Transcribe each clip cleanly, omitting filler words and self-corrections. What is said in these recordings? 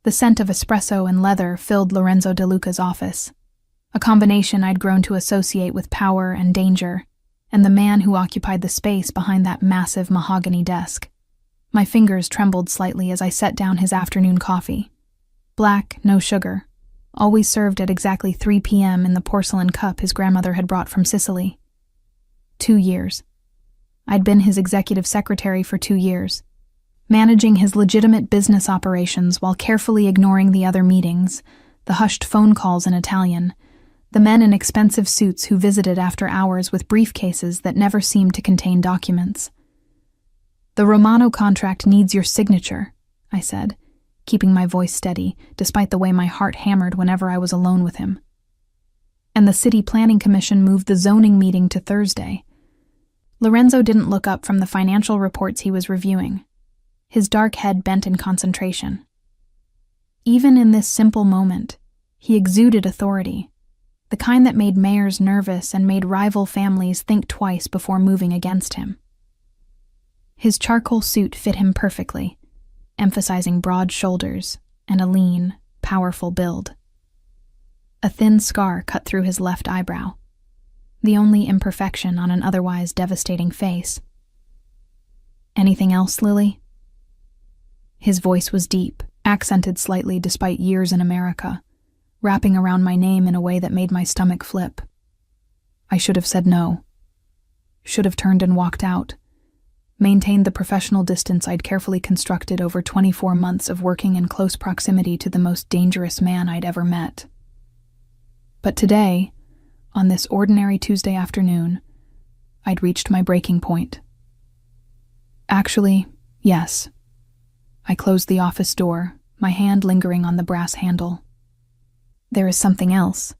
The scent of espresso and leather filled Lorenzo De Luca's office, a combination I'd grown to associate with power and danger, and the man who occupied the space behind that massive mahogany desk. My fingers trembled slightly as I set down his afternoon coffee. Black, no sugar, always served at exactly 3 p.m. in the porcelain cup his grandmother had brought from Sicily. 2 years. I'd been his executive secretary for 2 years, managing his legitimate business operations while carefully ignoring the other meetings, the hushed phone calls in Italian, the men in expensive suits who visited after hours with briefcases that never seemed to contain documents. "The Romano contract needs your signature," I said, keeping my voice steady, despite the way my heart hammered whenever I was alone with him. "And the City Planning Commission moved the zoning meeting to Thursday." Lorenzo didn't look up from the financial reports he was reviewing, his dark head bent in concentration. Even in this simple moment, he exuded authority, the kind that made mayors nervous and made rival families think twice before moving against him. His charcoal suit fit him perfectly, emphasizing broad shoulders and a lean, powerful build. A thin scar cut through his left eyebrow, the only imperfection on an otherwise devastating face. "Anything else, Lily?" His voice was deep, accented slightly despite years in America, wrapping around my name in a way that made my stomach flip. I should have said no. Should have turned and walked out, maintained the professional distance I'd carefully constructed over 24 months of working in close proximity to the most dangerous man I'd ever met. But today, on this ordinary Tuesday afternoon, I'd reached my breaking point. Actually, yes. I closed the office door, my hand lingering on the brass handle. There is something else.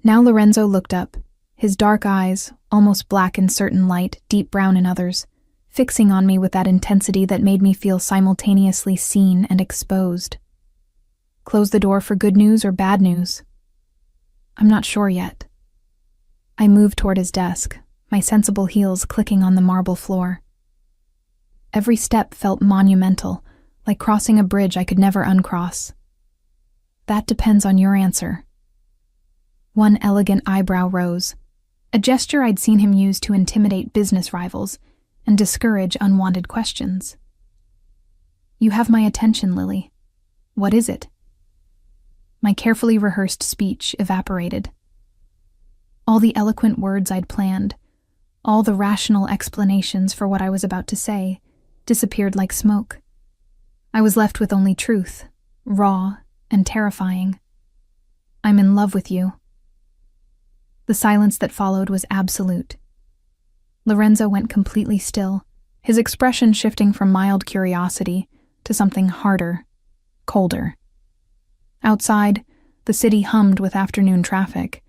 Now Lorenzo looked up, his dark eyes, almost black in certain light, deep brown in others, fixing on me with that intensity that made me feel simultaneously seen and exposed. Close the door for good news or bad news? I'm not sure yet. I moved toward his desk, my sensible heels clicking on the marble floor. Every step felt monumental, like crossing a bridge I could never uncross. That depends on your answer. One elegant eyebrow rose, a gesture I'd seen him use to intimidate business rivals and discourage unwanted questions. You have my attention, Lily. What is it? My carefully rehearsed speech evaporated. All the eloquent words I'd planned, all the rational explanations for what I was about to say, disappeared like smoke. I was left with only truth, raw and terrifying. I'm in love with you. The silence that followed was absolute. Lorenzo went completely still, his expression shifting from mild curiosity to something harder, colder. Outside, the city hummed with afternoon traffic,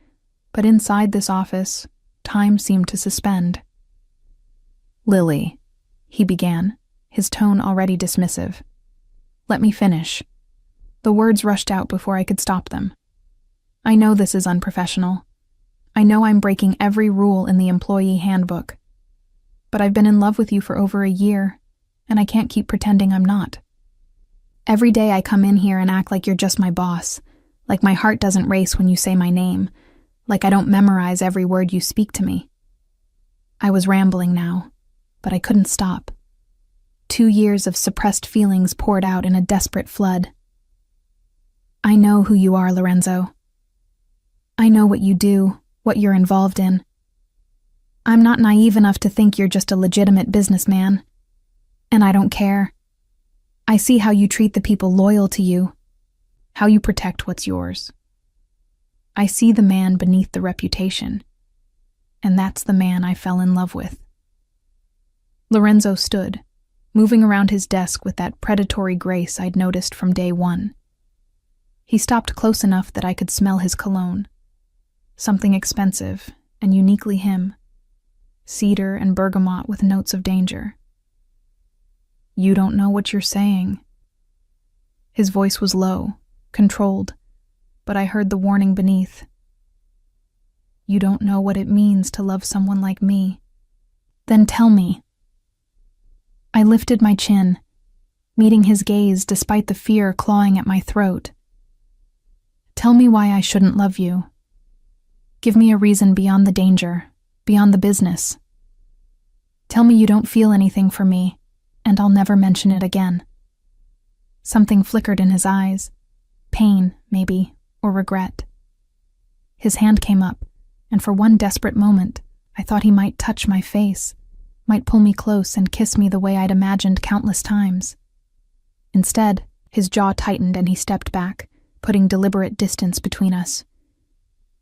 but inside this office, time seemed to suspend. "Lily," he began, his tone already dismissive. "Let me finish." The words rushed out before I could stop them. I know this is unprofessional. I know I'm breaking every rule in the employee handbook. But I've been in love with you for over a year, and I can't keep pretending I'm not. Every day I come in here and act like you're just my boss, like my heart doesn't race when you say my name, like I don't memorize every word you speak to me. I was rambling now, but I couldn't stop. 2 years of suppressed feelings poured out in a desperate flood. I know who you are, Lorenzo. I know what you do, what you're involved in. I'm not naive enough to think you're just a legitimate businessman. And I don't care. I see how you treat the people loyal to you, how you protect what's yours. I see the man beneath the reputation, and that's the man I fell in love with. Lorenzo stood, moving around his desk with that predatory grace I'd noticed from day one. He stopped close enough that I could smell his cologne, something expensive and uniquely him, cedar and bergamot with notes of danger. "You don't know what you're saying." His voice was low, controlled, but I heard the warning beneath. "You don't know what it means to love someone like me. Then tell me." I lifted my chin, meeting his gaze despite the fear clawing at my throat. Tell me why I shouldn't love you. Give me a reason beyond the danger, beyond the business. Tell me you don't feel anything for me, and I'll never mention it again. Something flickered in his eyes. Pain, maybe, or regret. His hand came up, and for one desperate moment, I thought he might touch my face, might pull me close and kiss me the way I'd imagined countless times. Instead, his jaw tightened and he stepped back, putting deliberate distance between us.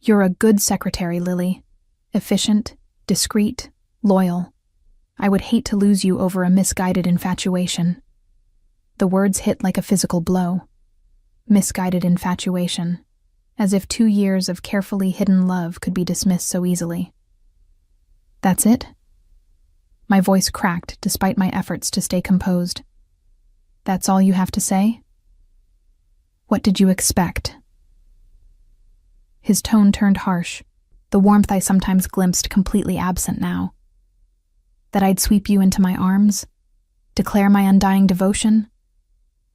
You're a good secretary, Lily. Efficient, discreet, loyal. I would hate to lose you over a misguided infatuation. The words hit like a physical blow. Misguided infatuation. As if 2 years of carefully hidden love could be dismissed so easily. That's it? My voice cracked despite my efforts to stay composed. That's all you have to say? What did you expect? His tone turned harsh, the warmth I sometimes glimpsed completely absent now. That I'd sweep you into my arms? Declare my undying devotion?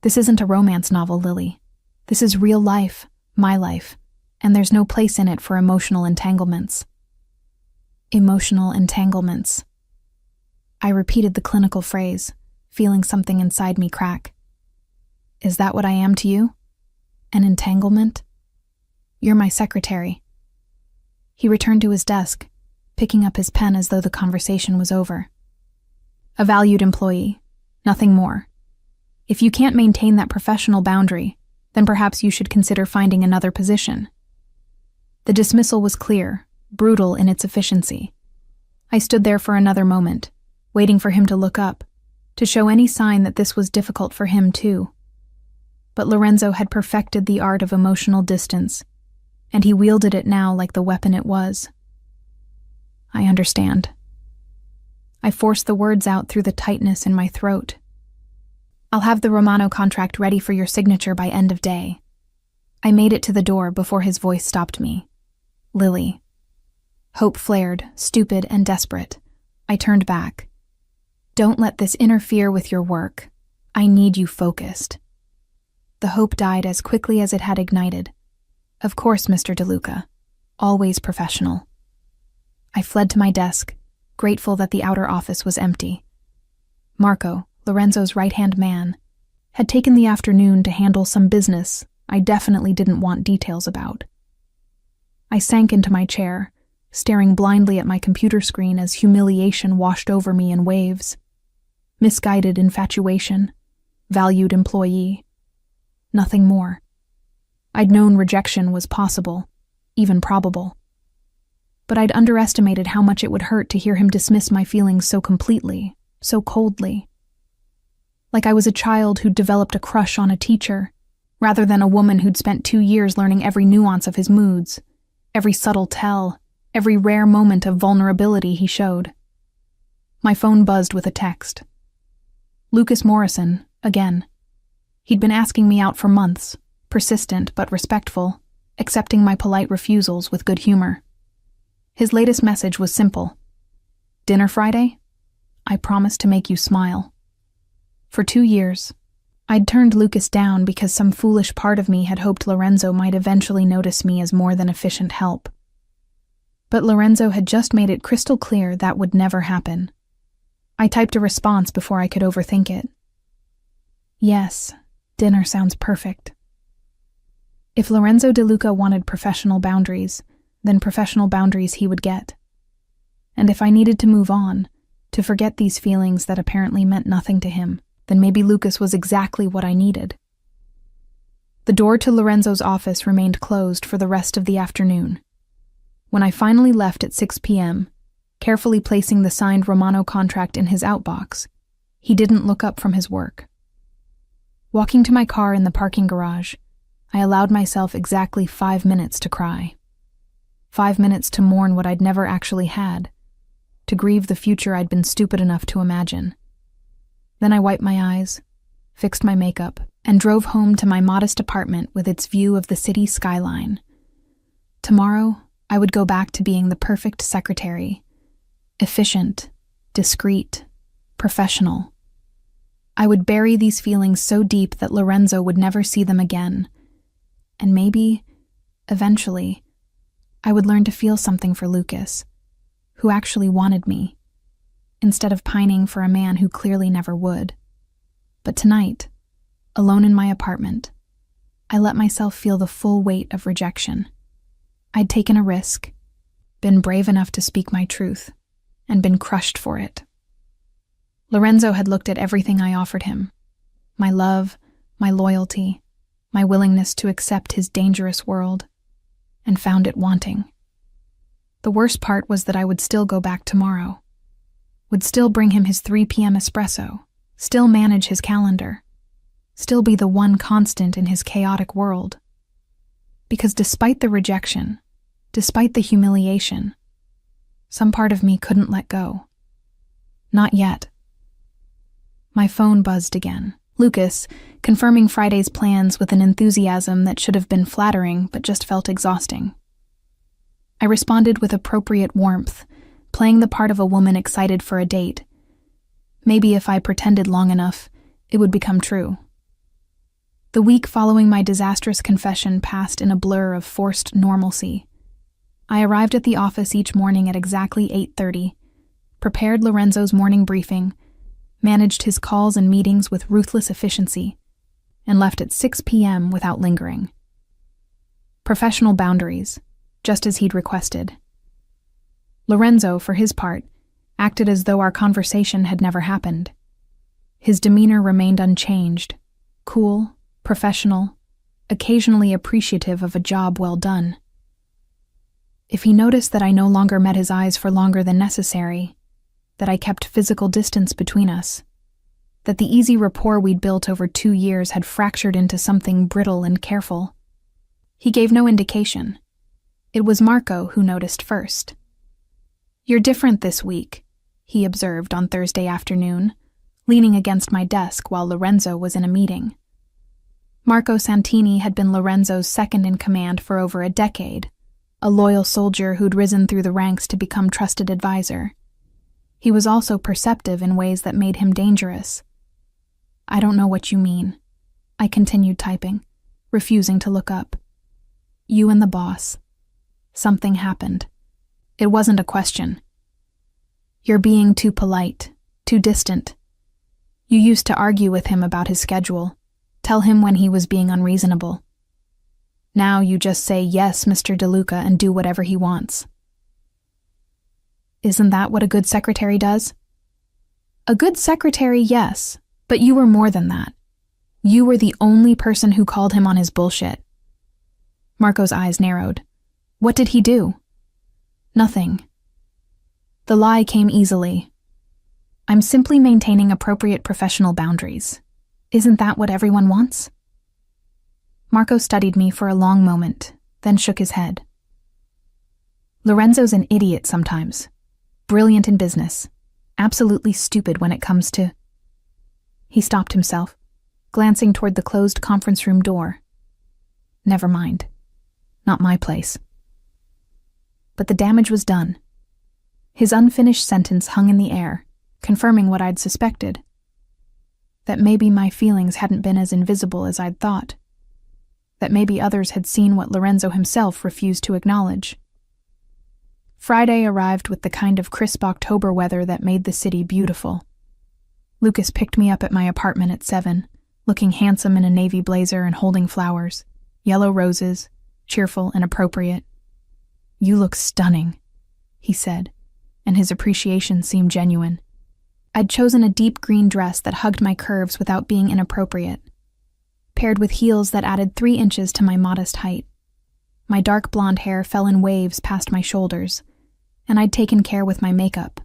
This isn't a romance novel, Lily. This is real life, my life, and there's no place in it for emotional entanglements. Emotional entanglements. I repeated the clinical phrase, feeling something inside me crack. Is that what I am to you? An entanglement? You're my secretary. He returned to his desk, picking up his pen as though the conversation was over. A valued employee, nothing more. If you can't maintain that professional boundary, then perhaps you should consider finding another position. The dismissal was clear, brutal in its efficiency. I stood there for another moment, waiting for him to look up, to show any sign that this was difficult for him too. But Lorenzo had perfected the art of emotional distance, and he wielded it now like the weapon it was. I understand. I forced the words out through the tightness in my throat. I'll have the Romano contract ready for your signature by end of day. I made it to the door before his voice stopped me. Lily. Hope flared, stupid and desperate. I turned back. Don't let this interfere with your work. I need you focused. The hope died as quickly as it had ignited. Of course, Mr. DeLuca. Always professional. I fled to my desk, grateful that the outer office was empty. Marco, Lorenzo's right-hand man, had taken the afternoon to handle some business I definitely didn't want details about. I sank into my chair, staring blindly at my computer screen as humiliation washed over me in waves. Misguided infatuation, valued employee. Nothing more. I'd known rejection was possible, even probable. But I'd underestimated how much it would hurt to hear him dismiss my feelings so completely, so coldly. Like I was a child who'd developed a crush on a teacher, rather than a woman who'd spent 2 years learning every nuance of his moods, every subtle tell, every rare moment of vulnerability he showed. My phone buzzed with a text. Lucas Morrison, again. He'd been asking me out for months, persistent but respectful, accepting my polite refusals with good humor. His latest message was simple. Dinner Friday? I promise to make you smile. For 2 years, I'd turned Lucas down because some foolish part of me had hoped Lorenzo might eventually notice me as more than efficient help. But Lorenzo had just made it crystal clear that would never happen. I typed a response before I could overthink it. Yes, dinner sounds perfect. If Lorenzo DeLuca wanted professional boundaries, then professional boundaries he would get. And if I needed to move on, to forget these feelings that apparently meant nothing to him, then maybe Lucas was exactly what I needed. The door to Lorenzo's office remained closed for the rest of the afternoon. When I finally left at 6 p.m., carefully placing the signed Romano contract in his outbox, he didn't look up from his work. Walking to my car in the parking garage, I allowed myself exactly 5 minutes to cry. 5 minutes to mourn what I'd never actually had, to grieve the future I'd been stupid enough to imagine. Then I wiped my eyes, fixed my makeup, and drove home to my modest apartment with its view of the city skyline. Tomorrow, I would go back to being the perfect secretary. Efficient, discreet, professional. I would bury these feelings so deep that Lorenzo would never see them again. And maybe, eventually, I would learn to feel something for Lucas, who actually wanted me, instead of pining for a man who clearly never would. But tonight, alone in my apartment, I let myself feel the full weight of rejection. I'd taken a risk, been brave enough to speak my truth, and been crushed for it. Lorenzo had looked at everything I offered him, my love, my loyalty, my willingness to accept his dangerous world, and found it wanting. The worst part was that I would still go back tomorrow, would still bring him his 3 p.m. espresso, still manage his calendar, still be the one constant in his chaotic world. Because despite the rejection, despite the humiliation, some part of me couldn't let go. Not yet. My phone buzzed again. Lucas, confirming Friday's plans with an enthusiasm that should have been flattering but just felt exhausting. I responded with appropriate warmth, playing the part of a woman excited for a date. Maybe if I pretended long enough, it would become true. The week following my disastrous confession passed in a blur of forced normalcy. I arrived at the office each morning at exactly 8:30, prepared Lorenzo's morning briefing, managed his calls and meetings with ruthless efficiency, and left at 6 p.m. without lingering. Professional boundaries, just as he'd requested. Lorenzo, for his part, acted as though our conversation had never happened. His demeanor remained unchanged, cool, professional, occasionally appreciative of a job well done. If he noticed that I no longer met his eyes for longer than necessary, that I kept physical distance between us, that the easy rapport we'd built over 2 years had fractured into something brittle and careful, he gave no indication. It was Marco who noticed first. "You're different this week," he observed on Thursday afternoon, leaning against my desk while Lorenzo was in a meeting. Marco Santini had been Lorenzo's second-in-command for over a decade, a loyal soldier who'd risen through the ranks to become trusted advisor. He was also perceptive in ways that made him dangerous. "I don't know what you mean," I continued typing, refusing to look up. "You and the boss. Something happened. It wasn't a question. You're being too polite, too distant. You used to argue with him about his schedule, tell him when he was being unreasonable. Now you just say, 'Yes, Mr. DeLuca,' and do whatever he wants." "Isn't that what a good secretary does?" "A good secretary, yes, but you were more than that. You were the only person who called him on his bullshit." Marco's eyes narrowed. "What did he do?" "Nothing." The lie came easily. "I'm simply maintaining appropriate professional boundaries. Isn't that what everyone wants?" Marco studied me for a long moment, then shook his head. "Lorenzo's an idiot sometimes. Brilliant in business. Absolutely stupid when it comes to—" He stopped himself, glancing toward the closed conference room door. "Never mind. Not my place." But the damage was done. His unfinished sentence hung in the air, confirming what I'd suspected. That maybe my feelings hadn't been as invisible as I'd thought. That maybe others had seen what Lorenzo himself refused to acknowledge. Friday arrived with the kind of crisp October weather that made the city beautiful. Lucas picked me up at my apartment at 7, looking handsome in a navy blazer and holding flowers, yellow roses, cheerful and appropriate. "You look stunning," he said, and his appreciation seemed genuine. I'd chosen a deep green dress that hugged my curves without being inappropriate, paired with heels that added 3 inches to my modest height. My dark blonde hair fell in waves past my shoulders, and I'd taken care with my makeup,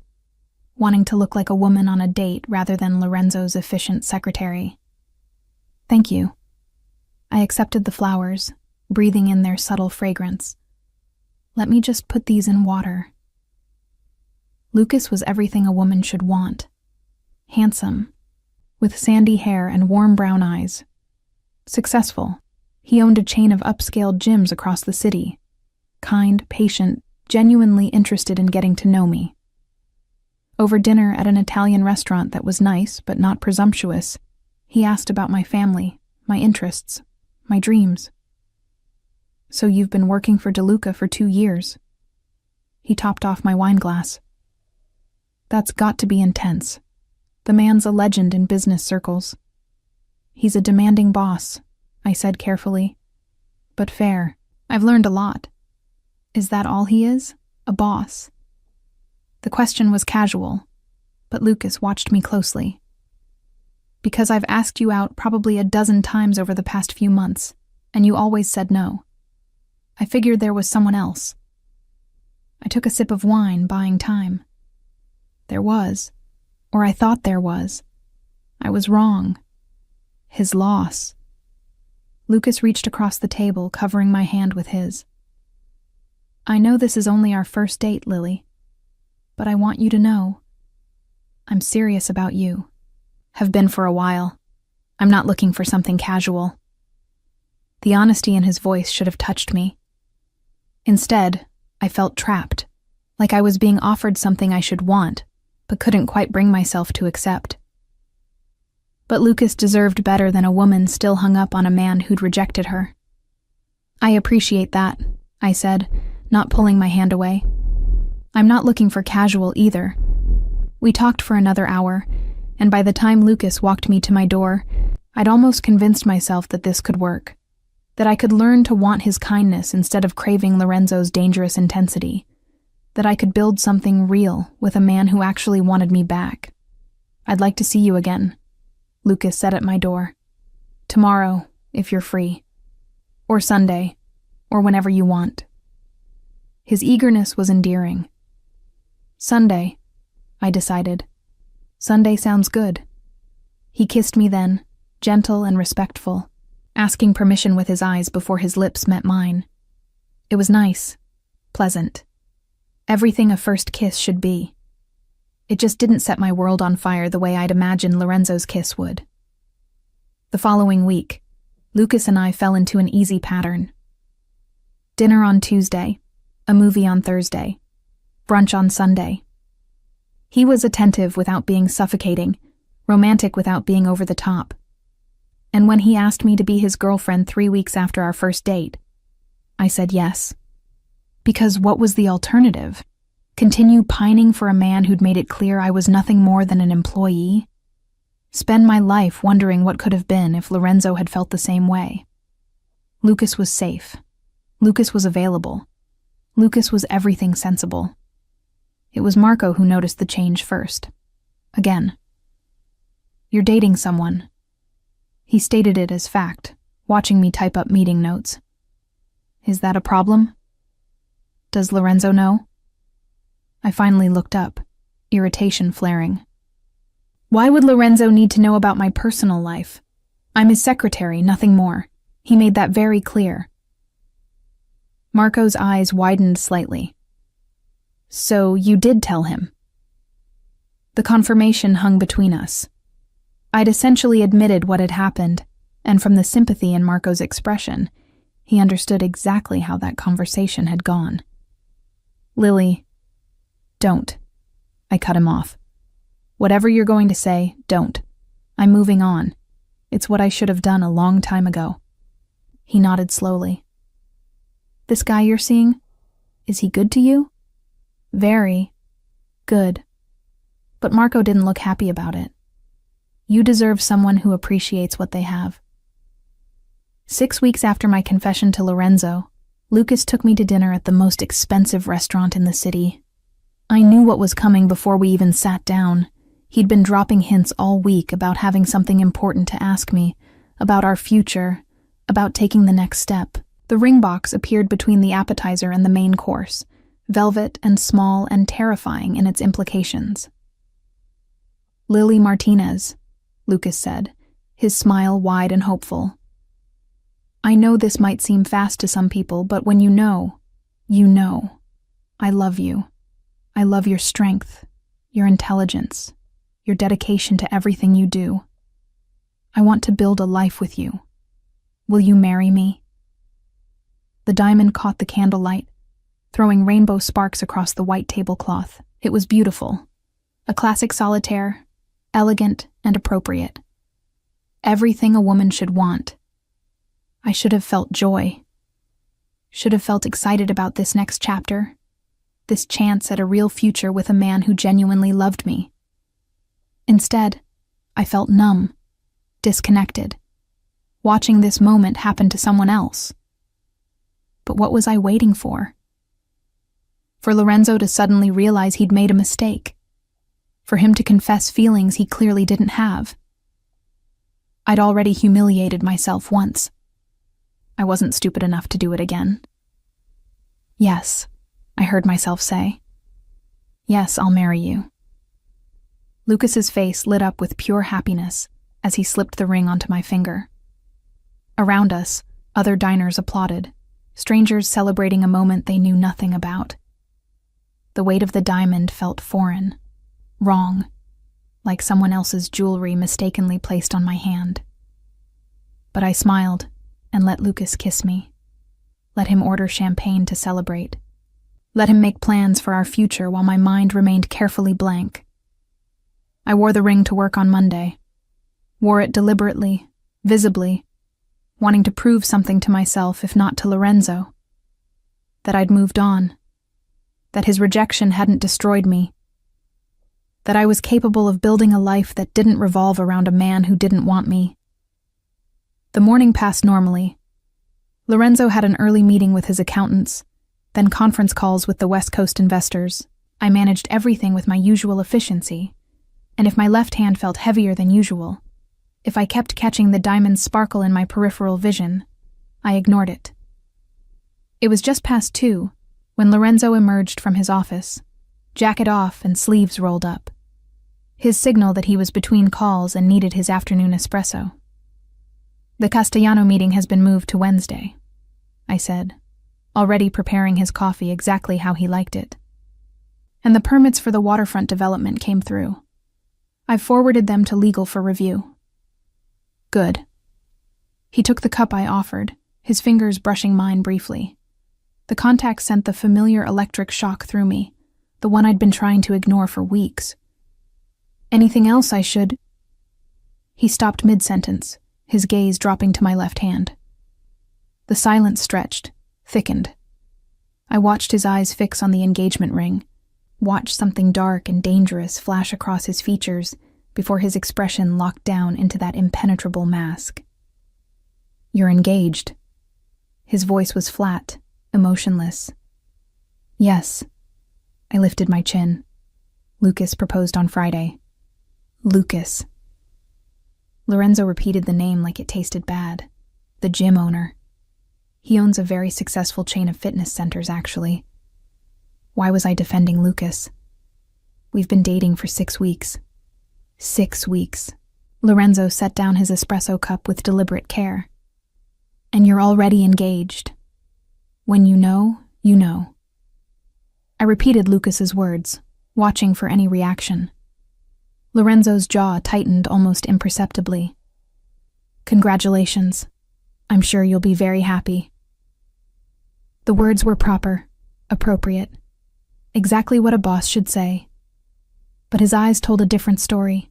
wanting to look like a woman on a date rather than Lorenzo's efficient secretary. "Thank you." I accepted the flowers, breathing in their subtle fragrance. "Let me just put these in water." Lucas was everything a woman should want. Handsome, with sandy hair and warm brown eyes. Successful, he owned a chain of upscale gyms across the city. Kind, patient, genuinely interested in getting to know me. Over dinner at an Italian restaurant that was nice but not presumptuous, He asked about my family, my interests, my dreams. So you've been working for DeLuca for 2 years. He topped off my wine glass. That's got to be intense. The man's a legend in business circles. He's a demanding boss, I said carefully. But fair. I've learned a lot. Is that all he is? A boss? The question was casual, but Lucas watched me closely. Because I've asked you out probably a dozen times over the past few months, and you always said no. I figured there was someone else. I took a sip of wine, buying time. There was, or I thought there was. I was wrong. His loss. Lucas reached across the table, covering my hand with his. I know this is only our first date, Lily, but I want you to know. I'm serious about you. Have been for a while. I'm not looking for something casual. The honesty in his voice should have touched me. Instead, I felt trapped, like I was being offered something I should want, but couldn't quite bring myself to accept. But Lucas deserved better than a woman still hung up on a man who'd rejected her. I appreciate that, I said, not pulling my hand away. I'm not looking for casual either. We talked for another hour, and by the time Lucas walked me to my door, I'd almost convinced myself that this could work, that I could learn to want his kindness instead of craving Lorenzo's dangerous intensity, that I could build something real with a man who actually wanted me back. I'd like to see you again, Lucas said at my door. Tomorrow, if you're free. Or Sunday, or whenever you want. His eagerness was endearing. Sunday, I decided. Sunday sounds good. He kissed me then, gentle and respectful, asking permission with his eyes before his lips met mine. It was nice, pleasant. Everything a first kiss should be. It just didn't set my world on fire the way I'd imagined Lorenzo's kiss would. The following week, Lucas and I fell into an easy pattern. Dinner on Tuesday, a movie on Thursday, brunch on Sunday. He was attentive without being suffocating, romantic without being over the top. And when he asked me to be his girlfriend 3 weeks after our first date, I said yes. Because what was the alternative? Continue pining for a man who'd made it clear I was nothing more than an employee? Spend my life wondering what could have been if Lorenzo had felt the same way. Lucas was safe. Lucas was available. Lucas was everything sensible. It was Marco who noticed the change first. Again. You're dating someone. He stated it as fact, watching me type up meeting notes. Is that a problem? Does Lorenzo know? I finally looked up, irritation flaring. Why would Lorenzo need to know about my personal life? I'm his secretary, nothing more. He made that very clear. Marco's eyes widened slightly. So you did tell him? The confirmation hung between us. I'd essentially admitted what had happened, and from the sympathy in Marco's expression, he understood exactly how that conversation had gone. Lily, don't. I cut him off. Whatever you're going to say, don't. I'm moving on. It's what I should have done a long time ago. He nodded slowly. This guy you're seeing, is he good to you? Very good. But Marco didn't look happy about it. You deserve someone who appreciates what they have. 6 weeks after my confession to Lorenzo, Lucas took me to dinner at the most expensive restaurant in the city. I knew what was coming before we even sat down. He'd been dropping hints all week about having something important to ask me, about our future, about taking the next step. The ring box appeared between the appetizer and the main course, velvet and small and terrifying in its implications. Lily Martinez, Lucas said, his smile wide and hopeful. I know this might seem fast to some people, but when you know, you know. I love you. I love your strength, your intelligence, your dedication to everything you do. I want to build a life with you. Will you marry me? The diamond caught the candlelight, throwing rainbow sparks across the white tablecloth. It was beautiful. A classic solitaire, elegant and appropriate. Everything a woman should want. I should have felt joy. Should have felt excited about this next chapter, this chance at a real future with a man who genuinely loved me. Instead, I felt numb, disconnected, watching this moment happen to someone else. But what was I waiting for? For Lorenzo to suddenly realize he'd made a mistake. For him to confess feelings he clearly didn't have. I'd already humiliated myself once. I wasn't stupid enough to do it again. Yes, I heard myself say. Yes, I'll marry you. Lucas's face lit up with pure happiness as he slipped the ring onto my finger. Around us, other diners applauded, strangers celebrating a moment they knew nothing about. The weight of the diamond felt foreign, wrong, like someone else's jewelry mistakenly placed on my hand. But I smiled and let Lucas kiss me. Let him order champagne to celebrate. Let him make plans for our future while my mind remained carefully blank. I wore the ring to work on Monday. Wore it deliberately, visibly, wanting to prove something to myself, if not to Lorenzo. That I'd moved on. That his rejection hadn't destroyed me. That I was capable of building a life that didn't revolve around a man who didn't want me. The morning passed normally. Lorenzo had an early meeting with his accountants, then conference calls with the West Coast investors. I managed everything with my usual efficiency, and if my left hand felt heavier than usual, if I kept catching the diamond sparkle in my peripheral vision, I ignored it. It was just past 2 when Lorenzo emerged from his office, jacket off and sleeves rolled up. His signal that he was between calls and needed his afternoon espresso. The Castellano meeting has been moved to Wednesday, I said, already preparing his coffee exactly how he liked it. And the permits for the waterfront development came through. I've forwarded them to legal for review. Good. He took the cup I offered, his fingers brushing mine briefly. The contact sent the familiar electric shock through me, the one I'd been trying to ignore for weeks. Anything else I should... He stopped mid-sentence, his gaze dropping to my left hand. The silence stretched, thickened. I watched his eyes fix on the engagement ring, watched something dark and dangerous flash across his features before his expression locked down into that impenetrable mask. You're engaged. His voice was flat, emotionless. Yes. I lifted my chin. Lucas proposed on Friday. Lucas. Lorenzo repeated the name like it tasted bad. The gym owner. He owns a very successful chain of fitness centers, actually. Why was I defending Lucas? We've been dating for 6 weeks. 6 weeks. Lorenzo set down his espresso cup with deliberate care. And you're already engaged. When you know, you know. I repeated Lucas's words, watching for any reaction. Lorenzo's jaw tightened almost imperceptibly. Congratulations. I'm sure you'll be very happy. The words were proper, appropriate, exactly what a boss should say. But his eyes told a different story.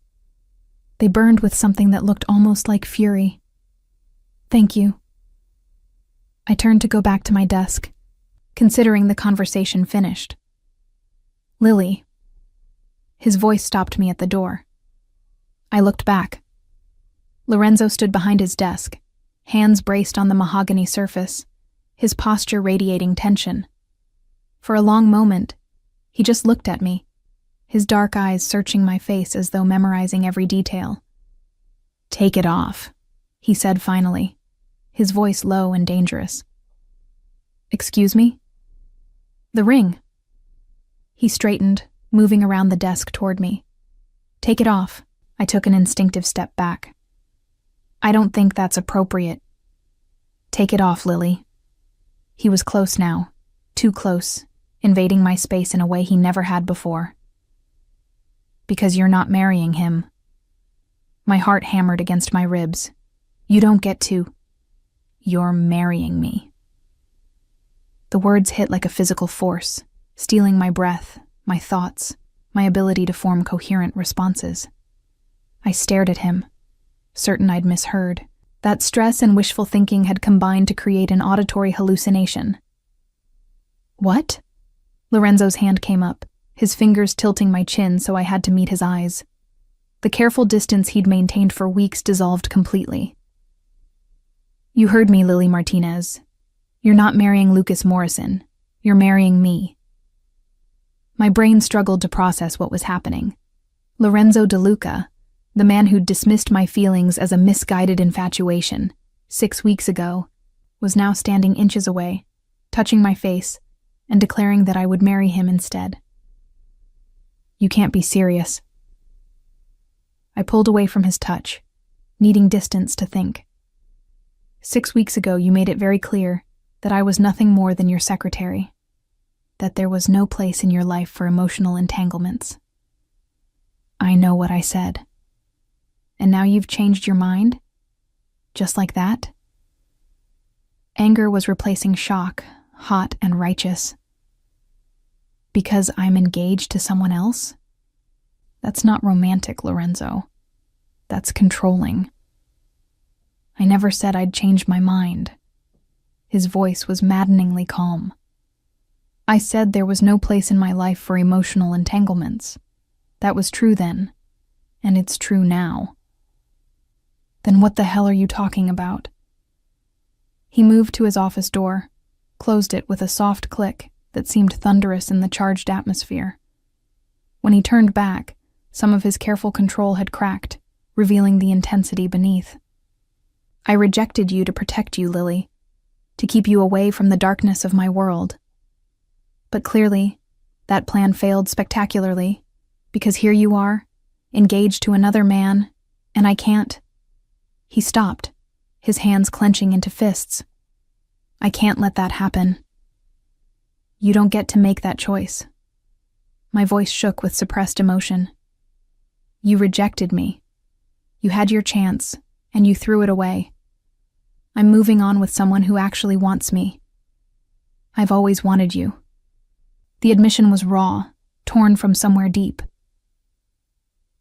They burned with something that looked almost like fury. Thank you. I turned to go back to my desk, considering the conversation finished. Lily. His voice stopped me at the door. I looked back. Lorenzo stood behind his desk, hands braced on the mahogany surface, his posture radiating tension. For a long moment, he just looked at me, his dark eyes searching my face as though memorizing every detail. Take it off, he said finally, his voice low and dangerous. Excuse me? The ring. He straightened, moving around the desk toward me. Take it off. I took an instinctive step back. I don't think that's appropriate. Take it off, Lily. He was close now, too close, invading my space in a way he never had before. Because you're not marrying him. My heart hammered against my ribs. You don't get to. You're marrying me. The words hit like a physical force, stealing my breath, my thoughts, my ability to form coherent responses. I stared at him, certain I'd misheard. That stress and wishful thinking had combined to create an auditory hallucination. What? Lorenzo's hand came up, his fingers tilting my chin so I had to meet his eyes. The careful distance he'd maintained for weeks dissolved completely. You heard me, Lily Martinez. You're not marrying Lucas Morrison. You're marrying me. My brain struggled to process what was happening. Lorenzo De Luca, the man who'd dismissed my feelings as a misguided infatuation 6 weeks ago, was now standing inches away, touching my face, and declaring that I would marry him instead. You can't be serious. I pulled away from his touch, needing distance to think. 6 weeks ago, you made it very clear that I was nothing more than your secretary, that there was no place in your life for emotional entanglements. I know what I said. And now you've changed your mind? Just like that? Anger was replacing shock, hot and righteous. Because I'm engaged to someone else? That's not romantic, Lorenzo. That's controlling. I never said I'd change my mind. His voice was maddeningly calm. I said there was no place in my life for emotional entanglements. That was true then, and it's true now. Then what the hell are you talking about? He moved to his office door, closed it with a soft click that seemed thunderous in the charged atmosphere. When he turned back, some of his careful control had cracked, revealing the intensity beneath. I rejected you to protect you, Lily, to keep you away from the darkness of my world. But clearly, that plan failed spectacularly, because here you are, engaged to another man, and I can't. He stopped, his hands clenching into fists. I can't let that happen. You don't get to make that choice. My voice shook with suppressed emotion. You rejected me. You had your chance, and you threw it away. I'm moving on with someone who actually wants me. I've always wanted you. The admission was raw, torn from somewhere deep.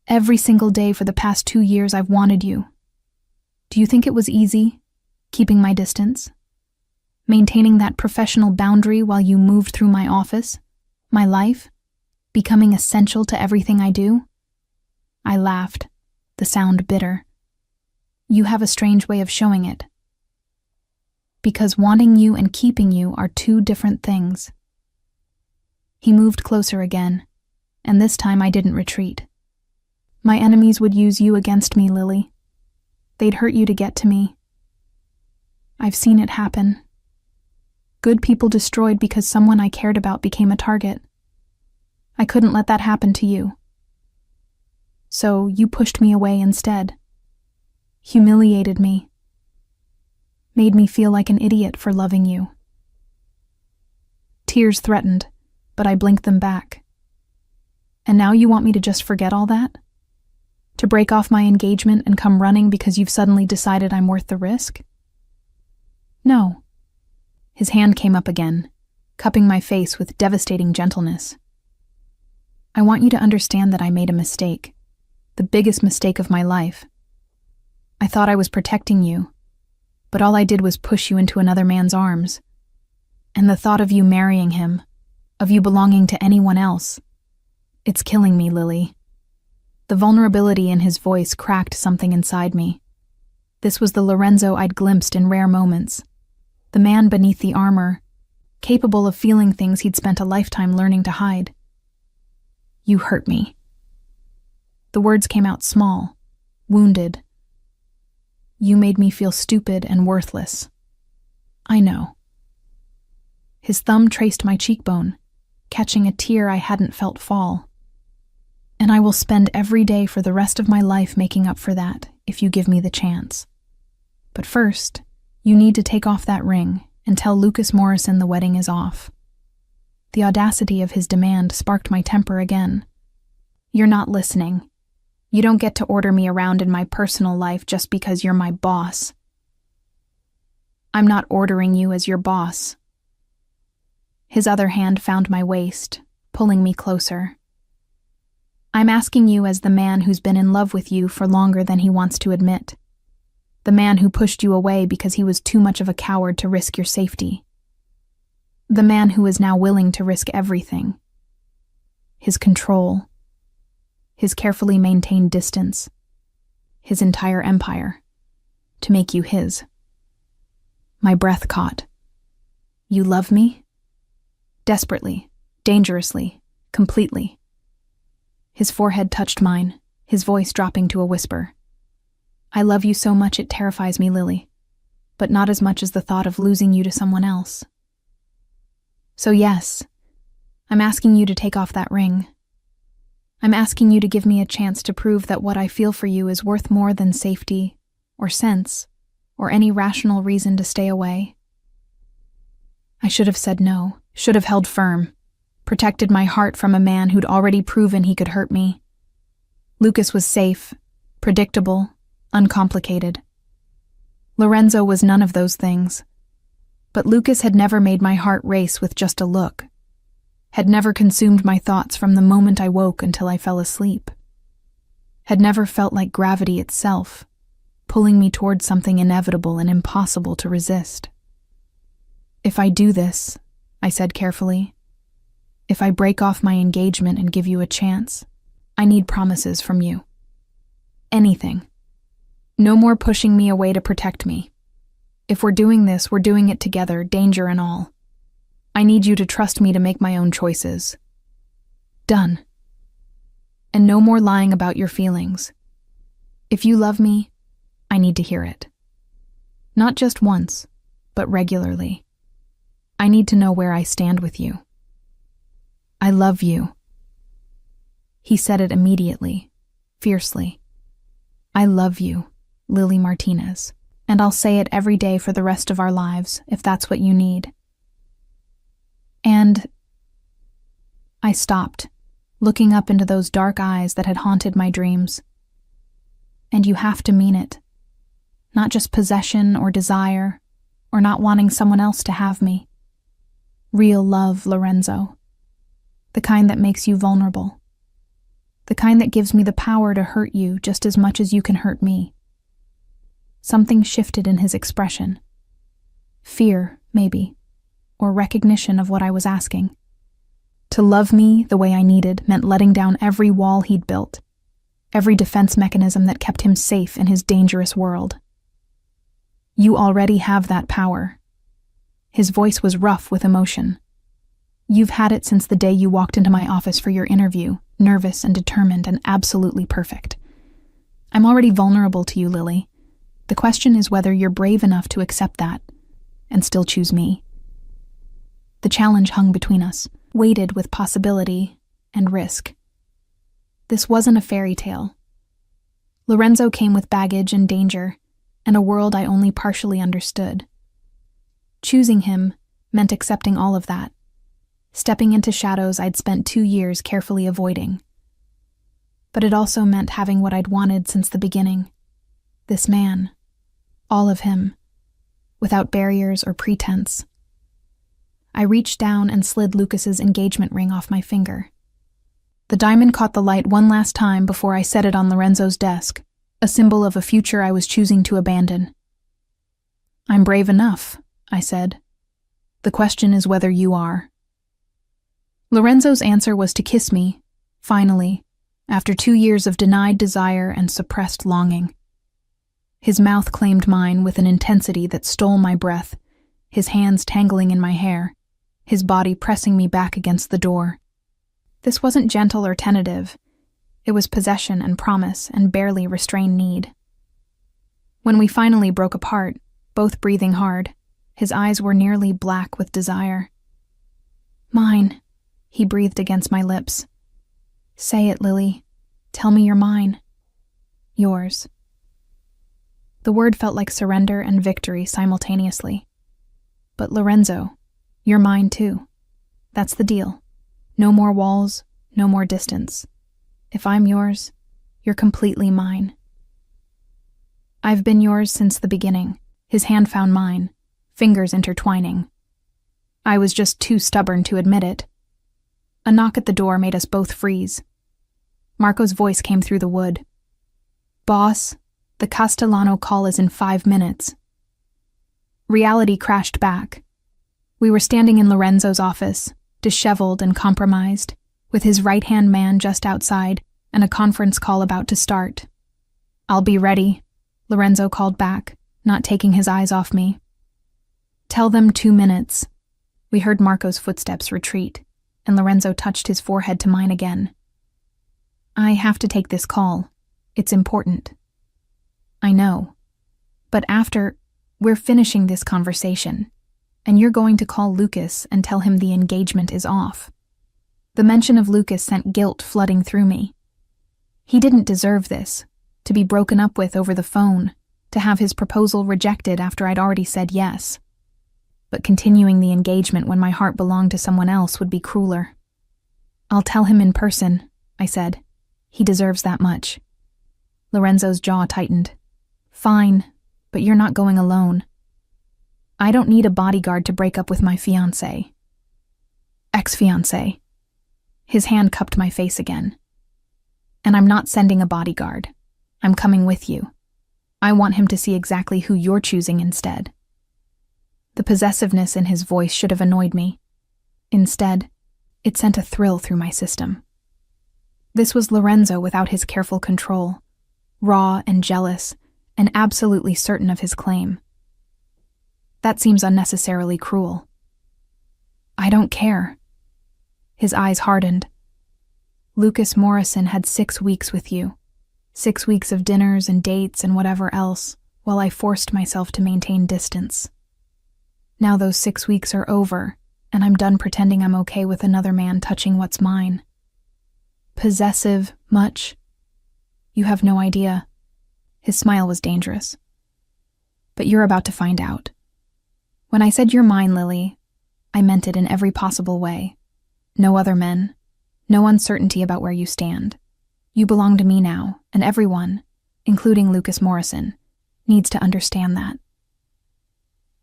Every single day for the past 2 years I've wanted you. Do you think it was easy, keeping my distance? Maintaining that professional boundary while you moved through my office, my life, becoming essential to everything I do? I laughed, the sound bitter. You have a strange way of showing it. Because wanting you and keeping you are 2 different things. He moved closer again, and this time I didn't retreat. My enemies would use you against me, Lily. They'd hurt you to get to me. I've seen it happen. Good people destroyed because someone I cared about became a target. I couldn't let that happen to you. So you pushed me away instead. Humiliated me. Made me feel like an idiot for loving you. Tears threatened, but I blinked them back. And now you want me to just forget all that? To break off my engagement and come running because you've suddenly decided I'm worth the risk? No. His hand came up again, cupping my face with devastating gentleness. I want you to understand that I made a mistake, the biggest mistake of my life. I thought I was protecting you, but all I did was push you into another man's arms. And the thought of you marrying him, of you belonging to anyone else, it's killing me, Lily. The vulnerability in his voice cracked something inside me. This was the Lorenzo I'd glimpsed in rare moments. The man beneath the armor, capable of feeling things he'd spent a lifetime learning to hide. You hurt me. The words came out small, wounded. You made me feel stupid and worthless. I know. His thumb traced my cheekbone, catching a tear I hadn't felt fall. And I will spend every day for the rest of my life making up for that, if you give me the chance. But first, you need to take off that ring and tell Lucas Morrison the wedding is off. The audacity of his demand sparked my temper again. You're not listening. You don't get to order me around in my personal life just because you're my boss. I'm not ordering you as your boss. His other hand found my waist, pulling me closer. I'm asking you as the man who's been in love with you for longer than he wants to admit. The man who pushed you away because he was too much of a coward to risk your safety. The man who is now willing to risk everything. His control. His carefully maintained distance. His entire empire. To make you his. My breath caught. You love me? Desperately, dangerously, completely. His forehead touched mine, his voice dropping to a whisper. I love you so much it terrifies me, Lily, but not as much as the thought of losing you to someone else. So yes, I'm asking you to take off that ring. I'm asking you to give me a chance to prove that what I feel for you is worth more than safety, or sense, or any rational reason to stay away. I should have said no, should have held firm, protected my heart from a man who'd already proven he could hurt me. Lucas was safe, predictable, uncomplicated. Lorenzo was none of those things. But Lucas had never made my heart race with just a look, had never consumed my thoughts from the moment I woke until I fell asleep, had never felt like gravity itself, pulling me toward something inevitable and impossible to resist. If I do this, I said carefully, if I break off my engagement and give you a chance, I need promises from you. Anything. No more pushing me away to protect me. If we're doing this, we're doing it together, danger and all. I need you to trust me to make my own choices. Done. And no more lying about your feelings. If you love me, I need to hear it. Not just once, but regularly. I need to know where I stand with you. I love you. He said it immediately, fiercely. I love you, Lily Martinez, and I'll say it every day for the rest of our lives, if that's what you need. And I stopped, looking up into those dark eyes that had haunted my dreams. And you have to mean it. Not just possession or desire, or not wanting someone else to have me. Real love, Lorenzo. The kind that makes you vulnerable. The kind that gives me the power to hurt you just as much as you can hurt me. Something shifted in his expression. Fear, maybe, or recognition of what I was asking. To love me the way I needed meant letting down every wall he'd built, every defense mechanism that kept him safe in his dangerous world. You already have that power. His voice was rough with emotion. You've had it since the day you walked into my office for your interview, nervous and determined and absolutely perfect. I'm already vulnerable to you, Lily. The question is whether you're brave enough to accept that and still choose me. The challenge hung between us, weighted with possibility and risk. This wasn't a fairy tale. Lorenzo came with baggage and danger, and a world I only partially understood. Choosing him meant accepting all of that, stepping into shadows I'd spent 2 years carefully avoiding. But it also meant having what I'd wanted since the beginning. This man. All of him. Without barriers or pretense. I reached down and slid Lucas's engagement ring off my finger. The diamond caught the light one last time before I set it on Lorenzo's desk, a symbol of a future I was choosing to abandon. I'm brave enough, I said. The question is whether you are. Lorenzo's answer was to kiss me, finally, after 2 years of denied desire and suppressed longing. His mouth claimed mine with an intensity that stole my breath, his hands tangling in my hair, his body pressing me back against the door. This wasn't gentle or tentative. It was possession and promise and barely restrained need. When we finally broke apart, both breathing hard, his eyes were nearly black with desire. Mine, he breathed against my lips. Say it, Lily. Tell me you're mine. Yours. The word felt like surrender and victory simultaneously. But Lorenzo, you're mine too. That's the deal. No more walls, no more distance. If I'm yours, you're completely mine. I've been yours since the beginning. His hand found mine, fingers intertwining. I was just too stubborn to admit it. A knock at the door made us both freeze. Marco's voice came through the wood. Boss, The Castellano call is in 5 minutes. Reality crashed back. We were standing in Lorenzo's office, disheveled and compromised, with his right-hand man just outside and a conference call about to start. "I'll be ready," Lorenzo called back, not taking his eyes off me. "Tell them 2 minutes." We heard Marco's footsteps retreat, and Lorenzo touched his forehead to mine again. "I have to take this call. It's important." "I know. But after, we're finishing this conversation, and you're going to call Lucas and tell him the engagement is off." The mention of Lucas sent guilt flooding through me. He didn't deserve this, to be broken up with over the phone, to have his proposal rejected after I'd already said yes. But continuing the engagement when my heart belonged to someone else would be crueler. "I'll tell him in person," I said. "He deserves that much." Lorenzo's jaw tightened. "Fine, but you're not going alone. I don't need a bodyguard to break up with my fiancé." Ex-fiancé. His hand cupped my face again. "And I'm not sending a bodyguard. I'm coming with you. I want him to see exactly who you're choosing instead." The possessiveness in his voice should have annoyed me. Instead, it sent a thrill through my system. This was Lorenzo without his careful control, raw and jealous, and absolutely certain of his claim. That seems unnecessarily cruel. "I don't care." His eyes hardened. "Lucas Morrison had 6 weeks with you. 6 weeks of dinners and dates and whatever else, while I forced myself to maintain distance. Now those 6 weeks are over, and I'm done pretending I'm okay with another man touching what's mine." "Possessive much? You have no idea." His smile was dangerous. "But you're about to find out. When I said you're mine, Lily, I meant it in every possible way. No other men, no uncertainty about where you stand. You belong to me now, and everyone, including Lucas Morrison, needs to understand that."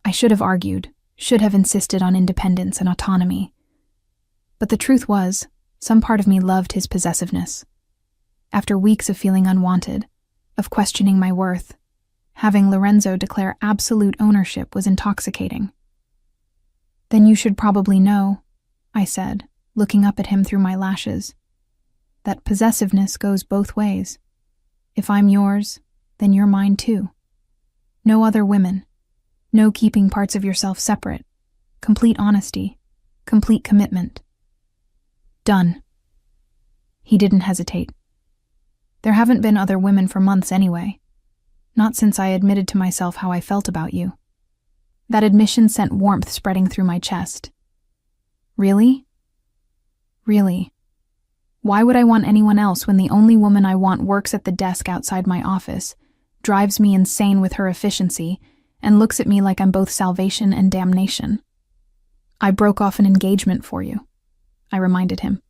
I should have argued, should have insisted on independence and autonomy. But the truth was, some part of me loved his possessiveness. After weeks of feeling unwanted, of questioning my worth, having Lorenzo declare absolute ownership was intoxicating. "Then you should probably know," I said, looking up at him through my lashes, "that possessiveness goes both ways. If I'm yours, then you're mine too. No other women. No keeping parts of yourself separate. Complete honesty. Complete commitment." "Done." He didn't hesitate. "There haven't been other women for months anyway. Not since I admitted to myself how I felt about you." That admission sent warmth spreading through my chest. "Really? Really? Why would I want anyone else when the only woman I want works at the desk outside my office, drives me insane with her efficiency, and looks at me like I'm both salvation and damnation?" "I broke off an engagement for you," I reminded him.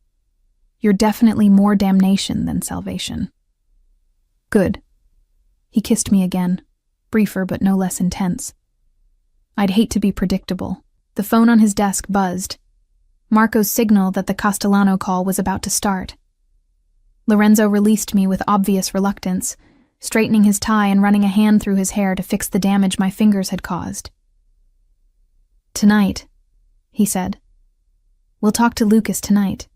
"You're definitely more damnation than salvation." "Good." He kissed me again, briefer but no less intense. I'd hate to be predictable. The phone on his desk buzzed. Marco's signal that the Castellano call was about to start. Lorenzo released me with obvious reluctance, straightening his tie and running a hand through his hair to fix the damage my fingers had caused. "Tonight," he said. "We'll talk to Lucas tonight,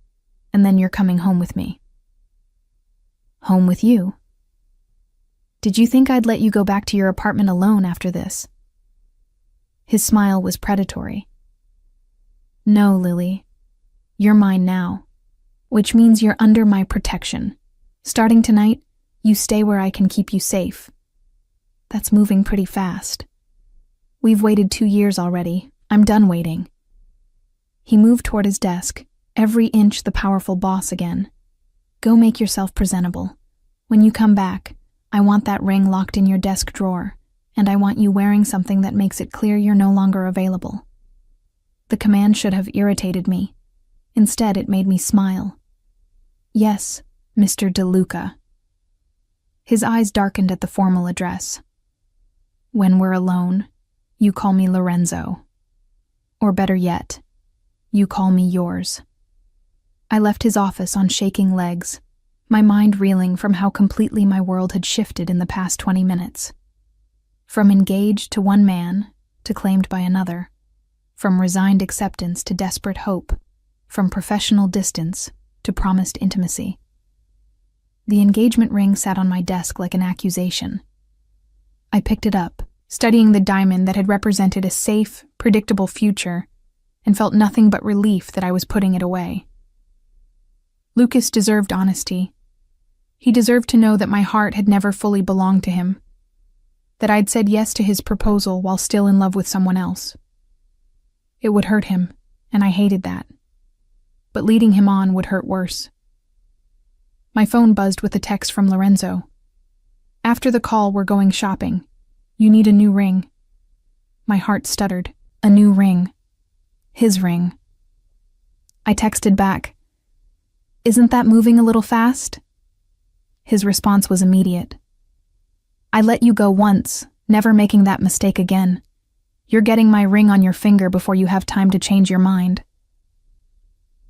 and then you're coming home with me." "Home with you? Did you think I'd let you go back to your apartment alone after this?" His smile was predatory. "No, Lily. You're mine now, which means you're under my protection. Starting tonight, you stay where I can keep you safe." That's moving pretty fast. We've waited 2 years already. I'm done waiting. He moved toward his desk, every inch the powerful boss again. "Go make yourself presentable. When you come back, I want that ring locked in your desk drawer, and I want you wearing something that makes it clear you're no longer available." The command should have irritated me. Instead, it made me smile. "Yes, Mr. DeLuca." His eyes darkened at the formal address. "When we're alone, you call me Lorenzo. Or better yet, you call me yours." I left his office on shaking legs, my mind reeling from how completely my world had shifted in the past 20 minutes. From engaged to one man, to claimed by another. From resigned acceptance to desperate hope. From professional distance to promised intimacy. The engagement ring sat on my desk like an accusation. I picked it up, studying the diamond that had represented a safe, predictable future, and felt nothing but relief that I was putting it away. Lucas deserved honesty. He deserved to know that my heart had never fully belonged to him, that I'd said yes to his proposal while still in love with someone else. It would hurt him, and I hated that. But leading him on would hurt worse. My phone buzzed with a text from Lorenzo. "After the call, we're going shopping. You need a new ring." My heart stuttered. A new ring. His ring. I texted back, "Isn't that moving a little fast?" His response was immediate. "I let you go once, never making that mistake again. You're getting my ring on your finger before you have time to change your mind."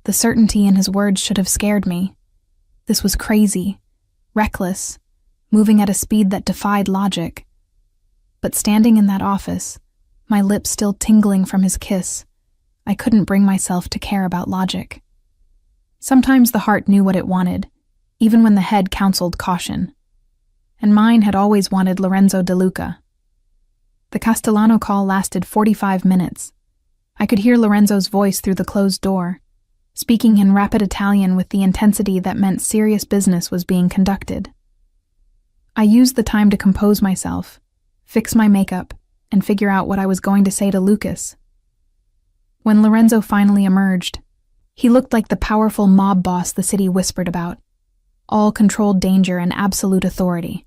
The certainty in his words should have scared me. This was crazy, reckless, moving at a speed that defied logic. But standing in that office, my lips still tingling from his kiss, I couldn't bring myself to care about logic. Sometimes the heart knew what it wanted, even when the head counseled caution. And mine had always wanted Lorenzo De Luca. The Castellano call lasted 45 minutes. I could hear Lorenzo's voice through the closed door, speaking in rapid Italian with the intensity that meant serious business was being conducted. I used the time to compose myself, fix my makeup, and figure out what I was going to say to Lucas. When Lorenzo finally emerged, he looked like the powerful mob boss the city whispered about, all controlled danger and absolute authority.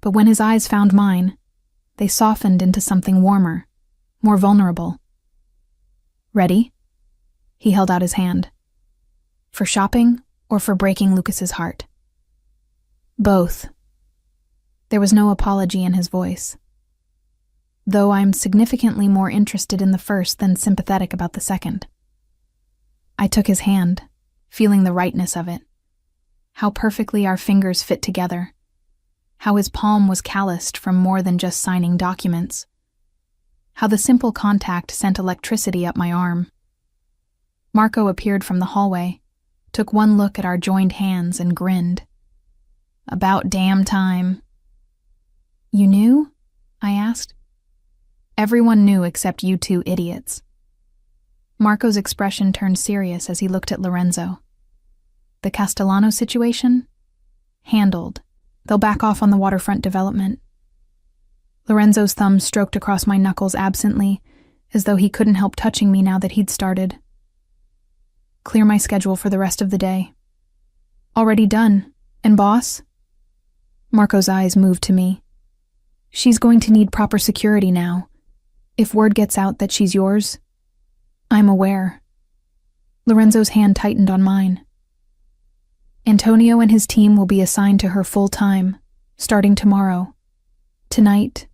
But when his eyes found mine, they softened into something warmer, more vulnerable. "Ready?" He held out his hand. "For shopping or for breaking Lucas's heart?" "Both." There was no apology in his voice. Though I'm significantly more interested in the first than sympathetic about the second. I took his hand, feeling the rightness of it. How perfectly our fingers fit together. How his palm was calloused from more than just signing documents. How the simple contact sent electricity up my arm. Marco appeared from the hallway, took one look at our joined hands and grinned. "About damn time." "You knew?" I asked. "Everyone knew except you two idiots." Marco's expression turned serious as he looked at Lorenzo. "The Castellano situation? Handled. They'll back off on the waterfront development." Lorenzo's thumb stroked across my knuckles absently, as though he couldn't help touching me now that he'd started. "Clear my schedule for the rest of the day." "Already done. And boss?" Marco's eyes moved to me. "She's going to need proper security now. If word gets out that she's yours..." "I'm aware." Lorenzo's hand tightened on mine. "Antonio and his team will be assigned to her full-time, starting tomorrow. Tonight,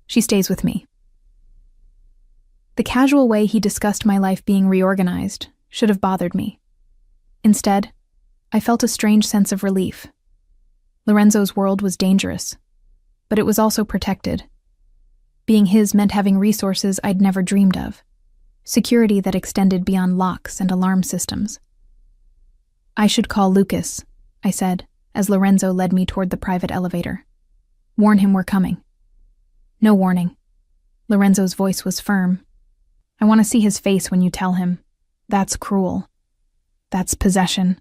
she stays with me." The casual way he discussed my life being reorganized should have bothered me. Instead, I felt a strange sense of relief. Lorenzo's world was dangerous, but it was also protected. Being his meant having resources I'd never dreamed of. Security that extended beyond locks and alarm systems. "I should call Lucas," I said, as Lorenzo led me toward the private elevator. "Warn him we're coming." "No warning." Lorenzo's voice was firm. "I want to see his face when you tell him. That's cruel. That's possession."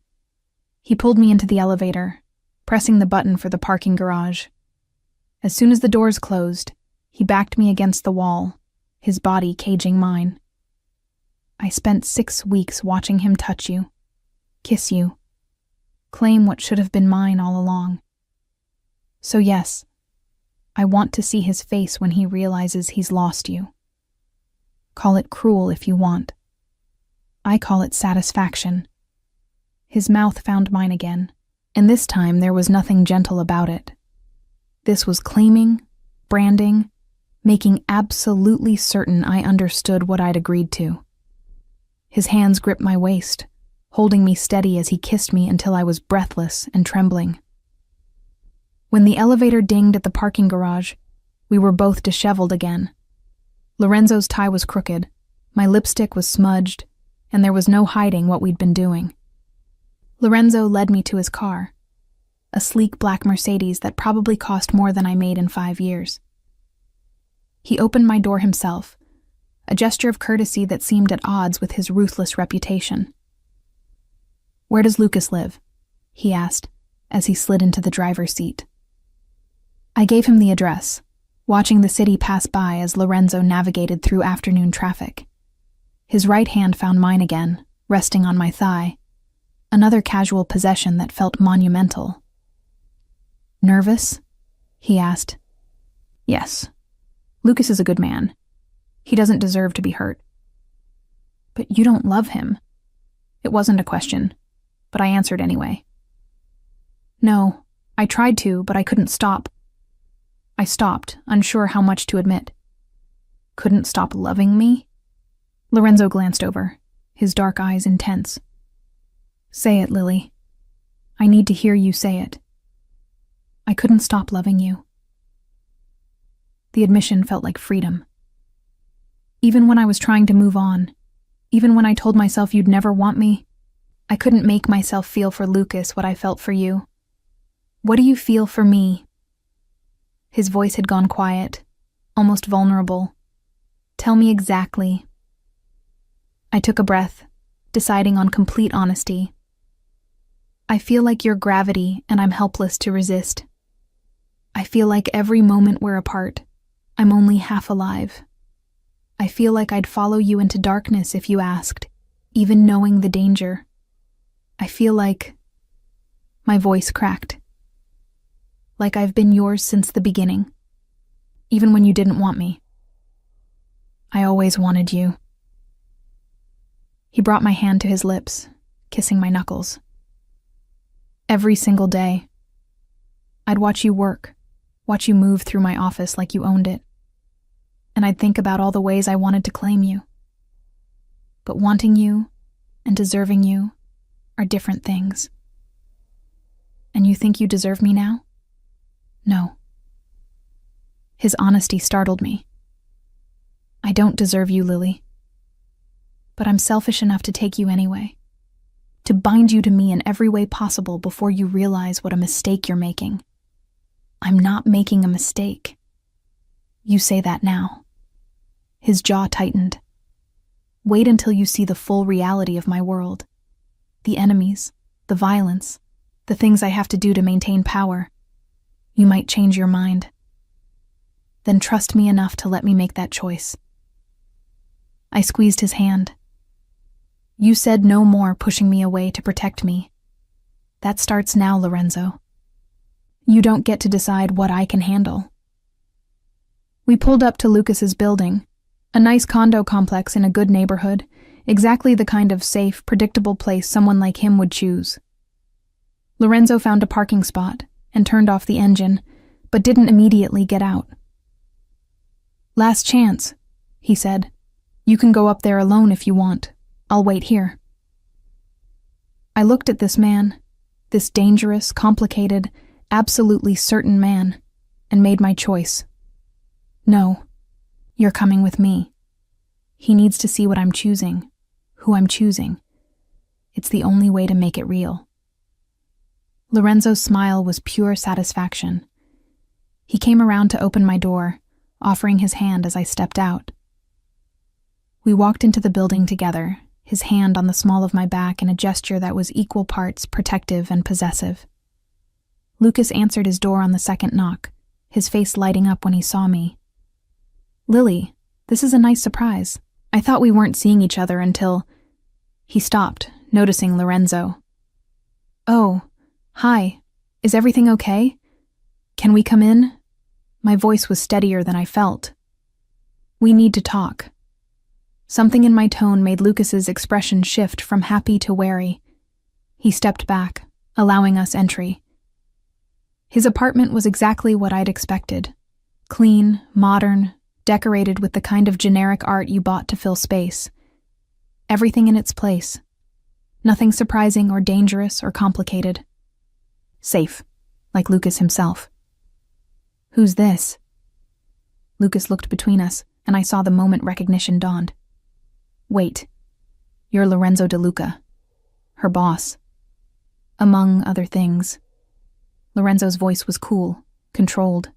He pulled me into the elevator, pressing the button for the parking garage. As soon as the doors closed, he backed me against the wall, his body caging mine. "I spent 6 weeks watching him touch you, kiss you, claim what should have been mine all along. So yes, I want to see his face when he realizes he's lost you. Call it cruel if you want. I call it satisfaction." His mouth found mine again, and this time there was nothing gentle about it. This was claiming, branding, making absolutely certain I understood what I'd agreed to. His hands gripped my waist, holding me steady as he kissed me until I was breathless and trembling. When the elevator dinged at the parking garage, we were both disheveled again. Lorenzo's tie was crooked, my lipstick was smudged, and there was no hiding what we'd been doing. Lorenzo led me to his car, a sleek black Mercedes that probably cost more than I made in 5 years. He opened my door himself, a gesture of courtesy that seemed at odds with his ruthless reputation. "Where does Lucas live?" he asked, as he slid into the driver's seat. I gave him the address, watching the city pass by as Lorenzo navigated through afternoon traffic. His right hand found mine again, resting on my thigh, another casual possession that felt monumental. "Nervous?" he asked. "Yes. Lucas is a good man. He doesn't deserve to be hurt." "But you don't love him." It wasn't a question, but I answered anyway. "No, I tried to, but I couldn't stop." I stopped, unsure how much to admit. "Couldn't stop loving me?" Lorenzo glanced over, his dark eyes intense. "Say it, Lily. I need to hear you say it." "I couldn't stop loving you." The admission felt like freedom. Even when I was trying to move on, even when I told myself you'd never want me, I couldn't make myself feel for Lucas what I felt for you. "What do you feel for me?" His voice had gone quiet, almost vulnerable. "Tell me exactly." I took a breath, deciding on complete honesty. "I feel like you're gravity and I'm helpless to resist. I feel like every moment we're apart, I'm only half alive. I feel like I'd follow you into darkness if you asked, even knowing the danger. I feel like..." My voice cracked. "Like I've been yours since the beginning, even when you didn't want me." "I always wanted you." He brought my hand to his lips, kissing my knuckles. "Every single day. I'd watch you work, watch you move through my office like you owned it. And I'd think about all the ways I wanted to claim you. But wanting you and deserving you are different things." "And you think you deserve me now?" "No." His honesty startled me. "I don't deserve you, Lily. But I'm selfish enough to take you anyway. To bind you to me in every way possible before you realize what a mistake you're making." "I'm not making a mistake." "You say that now." His jaw tightened. "Wait until you see the full reality of my world. The enemies, the violence, the things I have to do to maintain power. You might change your mind. Then trust me enough to let me make that choice." I squeezed his hand. "You said no more pushing me away to protect me. That starts now, Lorenzo. You don't get to decide what I can handle." We pulled up to Lucas's building, a nice condo complex in a good neighborhood, exactly the kind of safe, predictable place someone like him would choose. Lorenzo found a parking spot and turned off the engine, but didn't immediately get out. "Last chance," he said. "You can go up there alone if you want. I'll wait here." I looked at this man, this dangerous, complicated, absolutely certain man, and made my choice. "No, you're coming with me. He needs to see what I'm choosing, who I'm choosing. It's the only way to make it real." Lorenzo's smile was pure satisfaction. He came around to open my door, offering his hand as I stepped out. We walked into the building together, his hand on the small of my back in a gesture that was equal parts protective and possessive. Lucas answered his door on the second knock, his face lighting up when he saw me. "Lily, this is a nice surprise. I thought we weren't seeing each other until..." He stopped, noticing Lorenzo. "Oh, hi. Is everything okay? Can we come in?" My voice was steadier than I felt. "We need to talk." Something in my tone made Lucas's expression shift from happy to wary. He stepped back, allowing us entry. His apartment was exactly what I'd expected. Clean, modern, decorated with the kind of generic art you bought to fill space. Everything in its place. Nothing surprising or dangerous or complicated. Safe, like Lucas himself. Who's this? Lucas looked between us, and I saw the moment recognition dawned. Wait, you're Lorenzo DeLuca, her boss. Among other things. Lorenzo's voice was cool, controlled.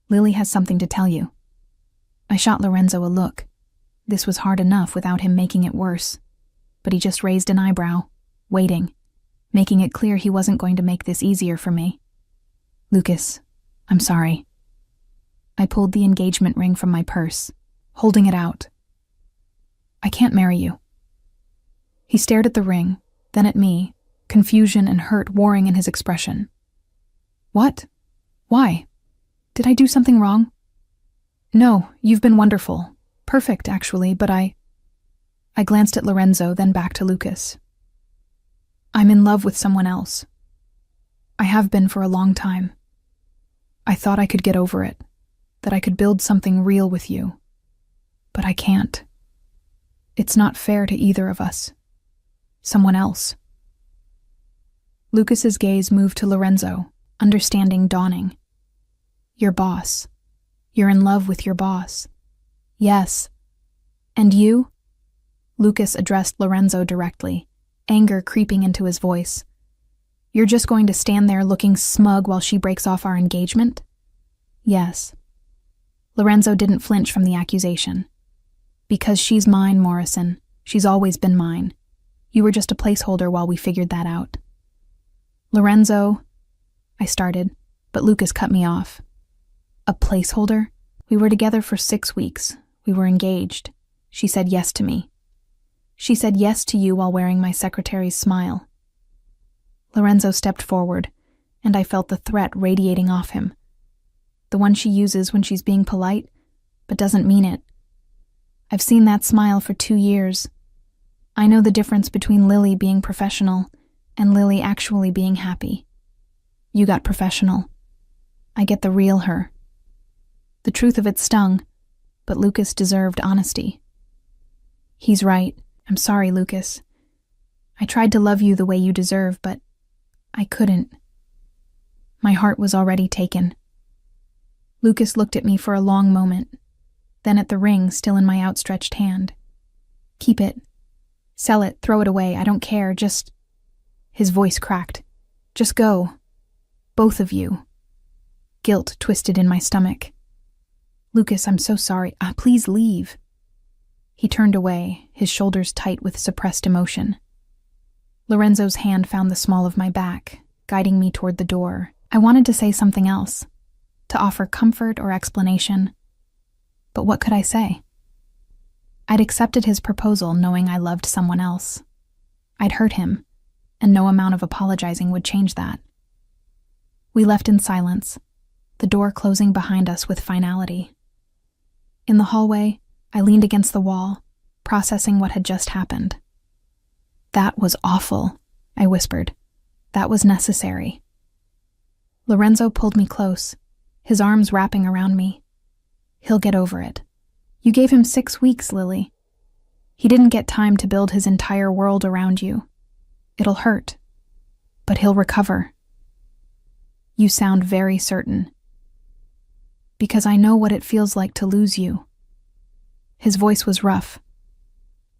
Lily has something to tell you. I shot Lorenzo a look. This was hard enough without him making it worse. But he just raised an eyebrow, waiting, making it clear he wasn't going to make this easier for me. Lucas, I'm sorry. I pulled the engagement ring from my purse, holding it out. I can't marry you. He stared at the ring, then at me, confusion and hurt warring in his expression. What? Why? Did I do something wrong? No, you've been wonderful. Perfect, actually, but I glanced at Lorenzo, then back to Lucas. I'm in love with someone else. I have been for a long time. I thought I could get over it, that I could build something real with you. But I can't. It's not fair to either of us. Someone else. Lucas's gaze moved to Lorenzo, understanding dawning. Your boss. You're in love with your boss. Yes. And you? Lucas addressed Lorenzo directly, anger creeping into his voice. You're just going to stand there looking smug while she breaks off our engagement? Yes. Lorenzo didn't flinch from the accusation. Because she's mine, Morrison. She's always been mine. You were just a placeholder while we figured that out. Lorenzo, I started, but Lucas cut me off. A placeholder? We were together for 6 weeks. We were engaged. She said yes to me. She said yes to you while wearing my secretary's smile. Lorenzo stepped forward, and I felt the threat radiating off him. The one she uses when she's being polite, but doesn't mean it. I've seen that smile for 2 years. I know the difference between Lily being professional and Lily actually being happy. You got professional. I get the real her. The truth of it stung, but Lucas deserved honesty. He's right. I'm sorry, Lucas. I tried to love you the way you deserve, but I couldn't. My heart was already taken. Lucas looked at me for a long moment, then at the ring still in my outstretched hand. Keep it. Sell it, throw it away, I don't care, just... His voice cracked. Just go. Both of you. Guilt twisted in my stomach. Lucas, I'm so sorry. Please leave. He turned away, his shoulders tight with suppressed emotion. Lorenzo's hand found the small of my back, guiding me toward the door. I wanted to say something else, to offer comfort or explanation. But what could I say? I'd accepted his proposal knowing I loved someone else. I'd hurt him, and no amount of apologizing would change that. We left in silence, the door closing behind us with finality. In the hallway, I leaned against the wall, processing what had just happened. That was awful, I whispered. That was necessary. Lorenzo pulled me close, his arms wrapping around me. He'll get over it. You gave him 6 weeks, Lily. He didn't get time to build his entire world around you. It'll hurt, but he'll recover. You sound very certain. Because I know what it feels like to lose you. His voice was rough.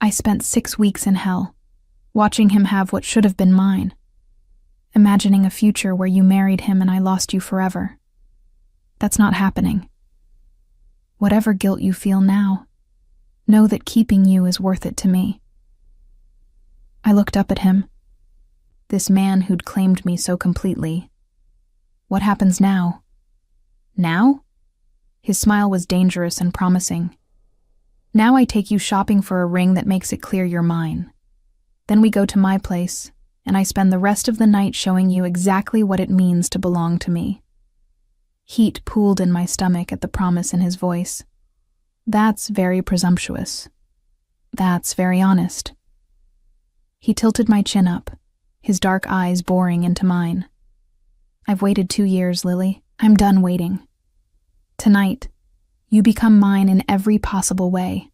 I spent 6 weeks in hell, watching him have what should have been mine, imagining a future where you married him and I lost you forever. That's not happening. Whatever guilt you feel now, know that keeping you is worth it to me. I looked up at him. This man who'd claimed me so completely. What happens now? Now? His smile was dangerous and promising. Now I take you shopping for a ring that makes it clear you're mine. Then we go to my place, and I spend the rest of the night showing you exactly what it means to belong to me. Heat pooled in my stomach at the promise in his voice. That's very presumptuous. That's very honest. He tilted my chin up, his dark eyes boring into mine. I've waited 2 years, Lily. I'm done waiting. Tonight, you become mine in every possible way.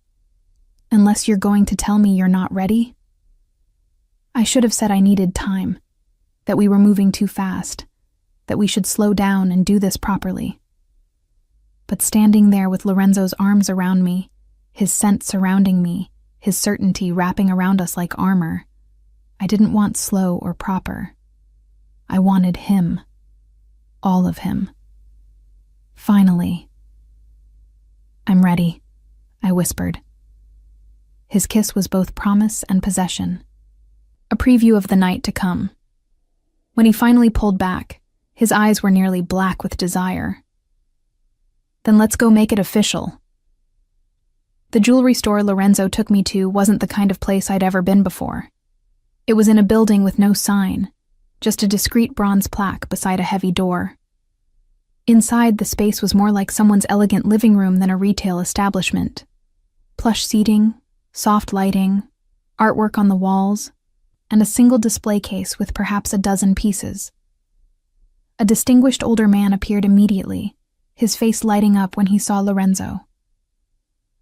Unless you're going to tell me you're not ready. I should have said I needed time, that we were moving too fast, that we should slow down and do this properly. But standing there with Lorenzo's arms around me, his scent surrounding me, his certainty wrapping around us like armor, I didn't want slow or proper. I wanted him. All of him. Finally. "I'm ready," I whispered. His kiss was both promise and possession, a preview of the night to come. When he finally pulled back, his eyes were nearly black with desire. "Then let's go make it official." The jewelry store Lorenzo took me to wasn't the kind of place I'd ever been before. It was in a building with no sign, just a discreet bronze plaque beside a heavy door. Inside, the space was more like someone's elegant living room than a retail establishment. Plush seating, soft lighting, artwork on the walls, and a single display case with perhaps a dozen pieces. A distinguished older man appeared immediately, his face lighting up when he saw Lorenzo.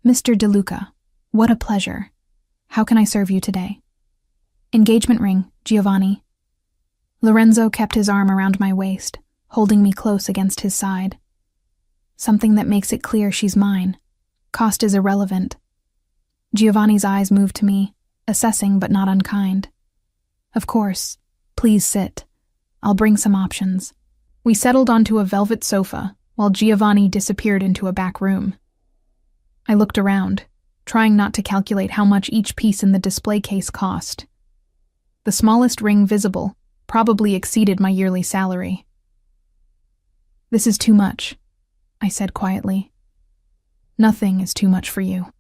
"Mr. De Luca, what a pleasure. How can I serve you today?" "Engagement ring, Giovanni." Lorenzo kept his arm around my waist, holding me close against his side. "Something that makes it clear she's mine. Cost is irrelevant." Giovanni's eyes moved to me, assessing but not unkind. "Of course. Please sit. I'll bring some options." We settled onto a velvet sofa, while Giovanni disappeared into a back room. I looked around, trying not to calculate how much each piece in the display case cost. The smallest ring visible probably exceeded my yearly salary. "This is too much," I said quietly. "Nothing is too much for you."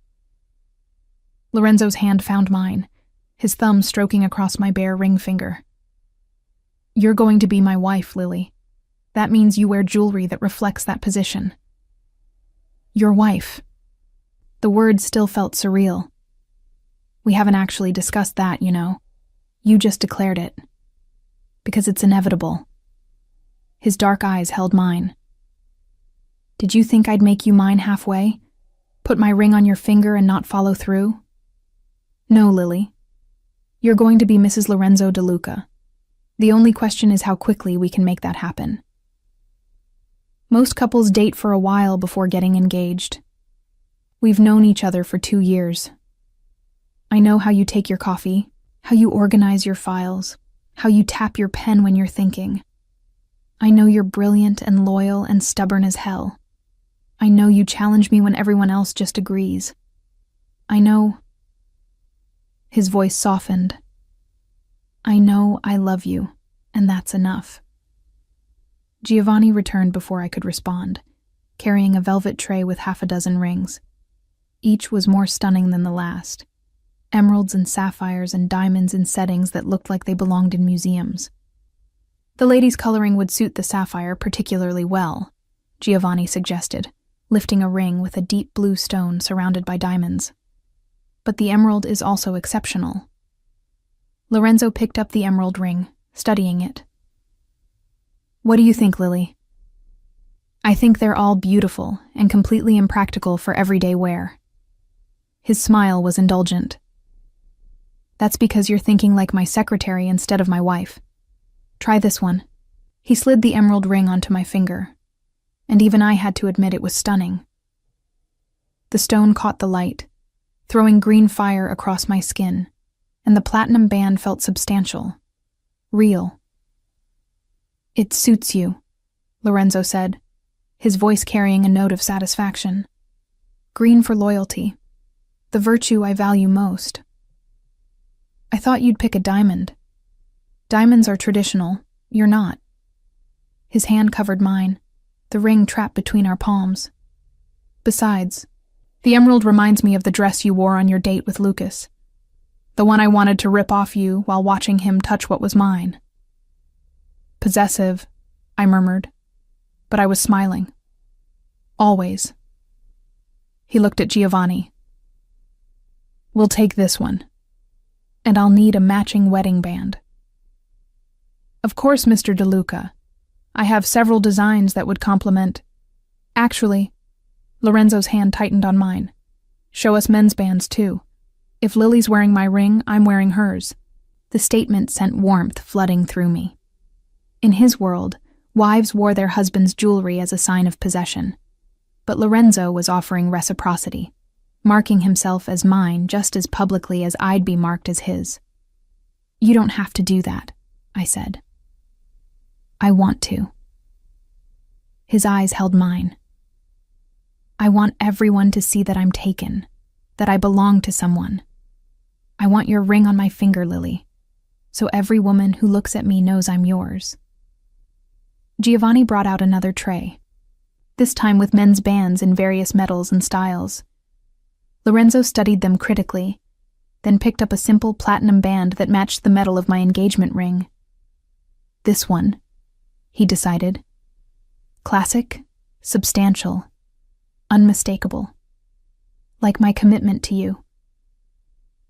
Lorenzo's hand found mine, his thumb stroking across my bare ring finger. "You're going to be my wife, Lily. That means you wear jewelry that reflects that position." "Your wife." The word still felt surreal. "We haven't actually discussed that, you know. You just declared it. Because it's inevitable." His dark eyes held mine. "Did you think I'd make you mine halfway? Put my ring on your finger and not follow through?" "No, Lily. You're going to be Mrs. Lorenzo De Luca. The only question is how quickly we can make that happen." Most couples date for a while before getting engaged. We've known each other for 2 years. I know how you take your coffee, how you organize your files, how you tap your pen when you're thinking. I know you're brilliant and loyal and stubborn as hell. I know you challenge me when everyone else just agrees. I know... His voice softened. "I know I love you, and that's enough." Giovanni returned before I could respond, carrying a velvet tray with 6 rings. Each was more stunning than the last. Emeralds and sapphires and diamonds in settings that looked like they belonged in museums. The lady's coloring would suit the sapphire particularly well, Giovanni suggested, lifting a ring with a deep blue stone surrounded by diamonds. But the emerald is also exceptional. Lorenzo picked up the emerald ring, studying it. "What do you think, Lily?" "I think they're all beautiful and completely impractical for everyday wear." His smile was indulgent. "That's because you're thinking like my secretary instead of my wife. Try this one." He slid the emerald ring onto my finger, and even I had to admit it was stunning. The stone caught the light, throwing green fire across my skin, and the platinum band felt substantial, real. "It suits you," Lorenzo said, his voice carrying a note of satisfaction. "Green for loyalty, the virtue I value most." "I thought you'd pick a diamond." "Diamonds are traditional, you're not." His hand covered mine, the ring trapped between our palms. "Besides, the emerald reminds me of the dress you wore on your date with Lucas. The one I wanted to rip off you while watching him touch what was mine." "Possessive," I murmured, but I was smiling. "Always." He looked at Giovanni. "We'll take this one, and I'll need a matching wedding band." "Of course, Mr. De Luca. I have several designs that would complement—" "Actually," Lorenzo's hand tightened on mine. "Show us men's bands, too. If Lily's wearing my ring, I'm wearing hers. The statement sent warmth flooding through me. In his world, wives wore their husbands' jewelry as a sign of possession. But Lorenzo was offering reciprocity, marking himself as mine just as publicly as I'd be marked as his. "You don't have to do that," I said. "I want to." His eyes held mine. "I want everyone to see that I'm taken, that I belong to someone. I want your ring on my finger, Lily, so every woman who looks at me knows I'm yours." Giovanni brought out another tray, this time with men's bands in various metals and styles. Lorenzo studied them critically, then picked up a simple platinum band that matched the metal of my engagement ring. "This one," he decided. "Classic, substantial, unmistakable. Like my commitment to you."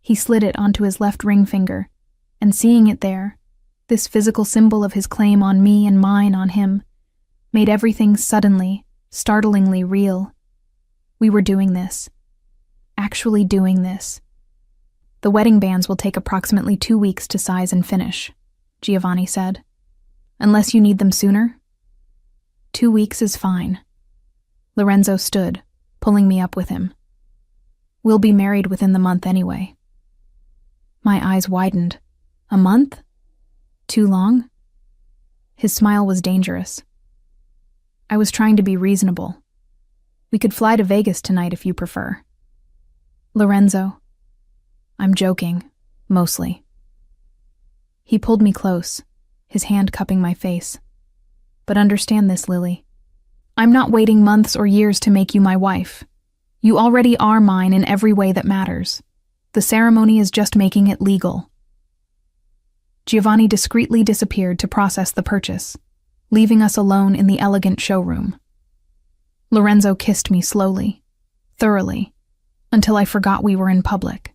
He slid it onto his left ring finger, and seeing it there, this physical symbol of his claim on me and mine on him, made everything suddenly, startlingly real. We were doing this. Actually doing this. "The wedding bands will take approximately 2 weeks to size and finish," Giovanni said. "Unless you need them sooner?" 2 weeks is fine." Lorenzo stood, pulling me up with him. "We'll be married within the month anyway." My eyes widened. "A month? Too long?" His smile was dangerous. "I was trying to be reasonable. We could fly to Vegas tonight if you prefer." "Lorenzo." "I'm joking, mostly." He pulled me close, his hand cupping my face. "But understand this, Lily. I'm not waiting months or years to make you my wife. You already are mine in every way that matters. The ceremony is just making it legal." Giovanni discreetly disappeared to process the purchase, leaving us alone in the elegant showroom. Lorenzo kissed me slowly, thoroughly, until I forgot we were in public.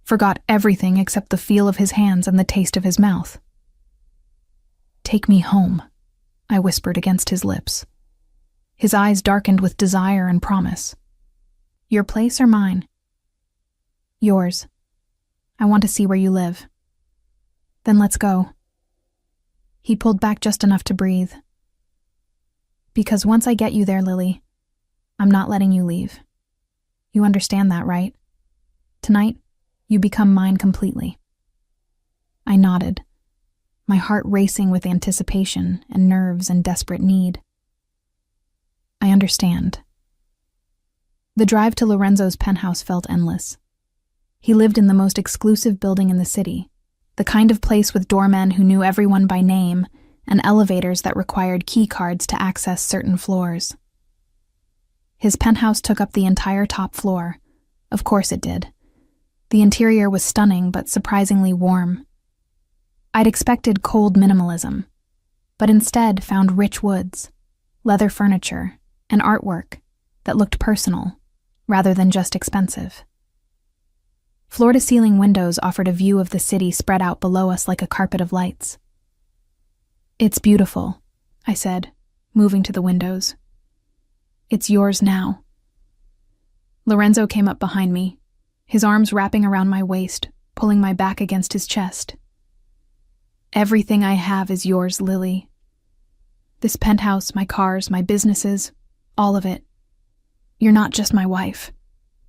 Forgot everything except the feel of his hands and the taste of his mouth. "Take me home," I whispered against his lips. His eyes darkened with desire and promise. "Your place or mine?" "Yours. I want to see where you live." "Then let's go." He pulled back just enough to breathe. "Because once I get you there, Lily, I'm not letting you leave. You understand that, right? Tonight, you become mine completely." I nodded, my heart racing with anticipation and nerves in desperate need. "I understand." The drive to Lorenzo's penthouse felt endless. He lived in the most exclusive building in the city, the kind of place with doormen who knew everyone by name and elevators that required key cards to access certain floors. His penthouse took up the entire top floor. Of course it did. The interior was stunning but surprisingly warm. I'd expected cold minimalism, but instead found rich woods, leather furniture, and artwork that looked personal, rather than just expensive. Floor-to-ceiling windows offered a view of the city spread out below us like a carpet of lights. "It's beautiful," I said, moving to the windows. "It's yours now." Lorenzo came up behind me, his arms wrapping around my waist, pulling my back against his chest. "Everything I have is yours, Lily. This penthouse, my cars, my businesses, all of it. You're not just my wife.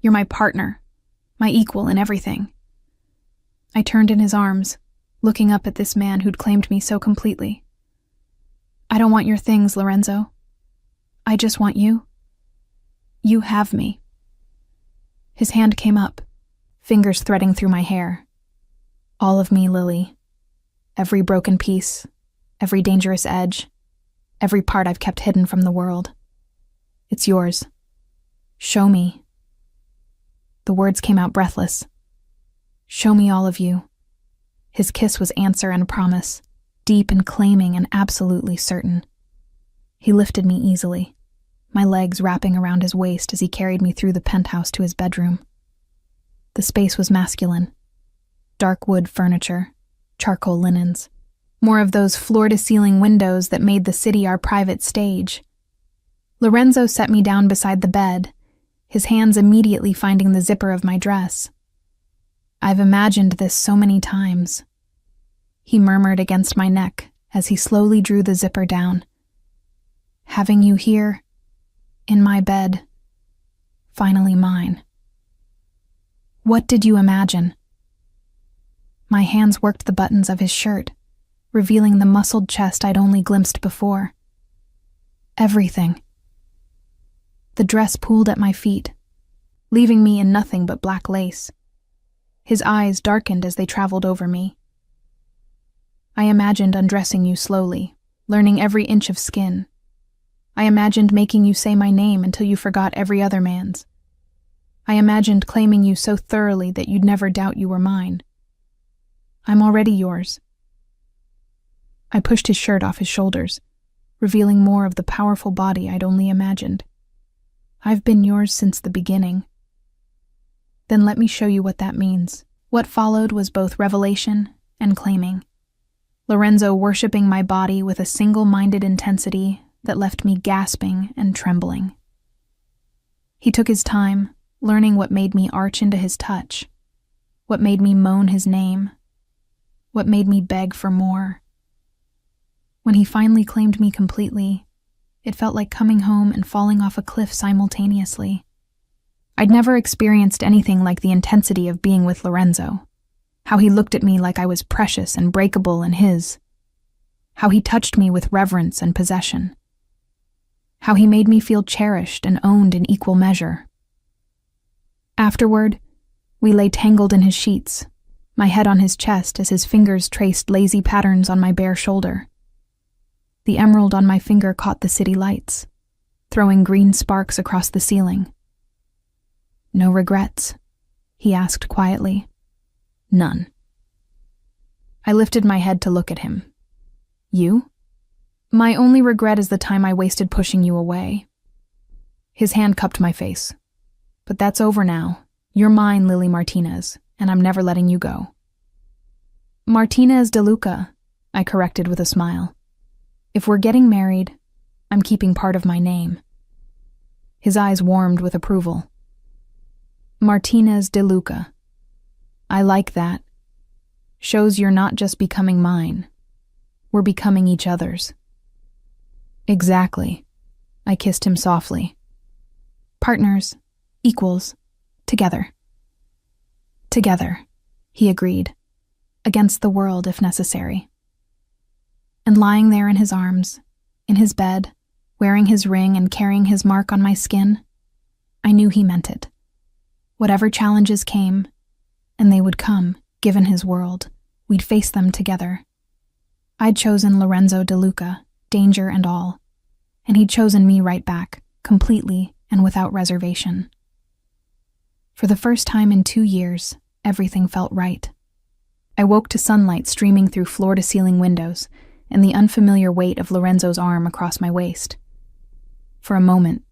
You're my partner, my equal in everything." I turned in his arms, looking up at this man who'd claimed me so completely. "I don't want your things, Lorenzo. I just want you. You have me." His hand came up, fingers threading through my hair. "All of me, Lily. Every broken piece, every dangerous edge, every part I've kept hidden from the world. It's yours. Show me." The words came out breathless. "Show me all of you." His kiss was answer and promise, deep and claiming and absolutely certain. He lifted me easily, my legs wrapping around his waist as he carried me through the penthouse to his bedroom. The space was masculine. Dark wood furniture, charcoal linens, more of those floor-to-ceiling windows that made the city our private stage. Lorenzo set me down beside the bed, his hands immediately finding the zipper of my dress. I've imagined this so many times, he murmured against my neck as he slowly drew the zipper down. Having you here, in my bed, finally mine. What did you imagine? My hands worked the buttons of his shirt, revealing the muscled chest I'd only glimpsed before. Everything. The dress pooled at my feet, leaving me in nothing but black lace. His eyes darkened as they traveled over me. I imagined undressing you slowly, learning every inch of skin. I imagined making you say my name until you forgot every other man's. I imagined claiming you so thoroughly that you'd never doubt you were mine. I'm already yours. I pushed his shirt off his shoulders, revealing more of the powerful body I'd only imagined. I've been yours since the beginning. Then let me show you what that means. What followed was both revelation and claiming. Lorenzo worshipping my body with a single-minded intensity that left me gasping and trembling. He took his time, learning what made me arch into his touch, what made me moan his name, what made me beg for more. When he finally claimed me completely, it felt like coming home and falling off a cliff simultaneously. I'd never experienced anything like the intensity of being with Lorenzo, how he looked at me like I was precious and breakable in his, how he touched me with reverence and possession, how he made me feel cherished and owned in equal measure. Afterward, we lay tangled in his sheets, my head on his chest as his fingers traced lazy patterns on my bare shoulder. The emerald on my finger caught the city lights, throwing green sparks across the ceiling. "No regrets?" he asked quietly. "None." I lifted my head to look at him. "You?" "My only regret is the time I wasted pushing you away." His hand cupped my face. "But that's over now. You're mine, Lily Martinez, and I'm never letting you go." "Martinez de Luca," I corrected with a smile. "If we're getting married, I'm keeping part of my name." His eyes warmed with approval. "Martinez de Luca. I like that. Shows you're not just becoming mine. We're becoming each other's." "Exactly." I kissed him softly. "Partners, equals, together." "Together," he agreed, "against the world if necessary." And lying there in his arms, in his bed, wearing his ring and carrying his mark on my skin, I knew he meant it. Whatever challenges came, and they would come, given his world, we'd face them together. I'd chosen Lorenzo de Luca, danger and all, and he'd chosen me right back, completely and without reservation. For the first time in 2 years, everything felt right. I woke to sunlight streaming through floor-to-ceiling windows and the unfamiliar weight of Lorenzo's arm across my waist. For a moment,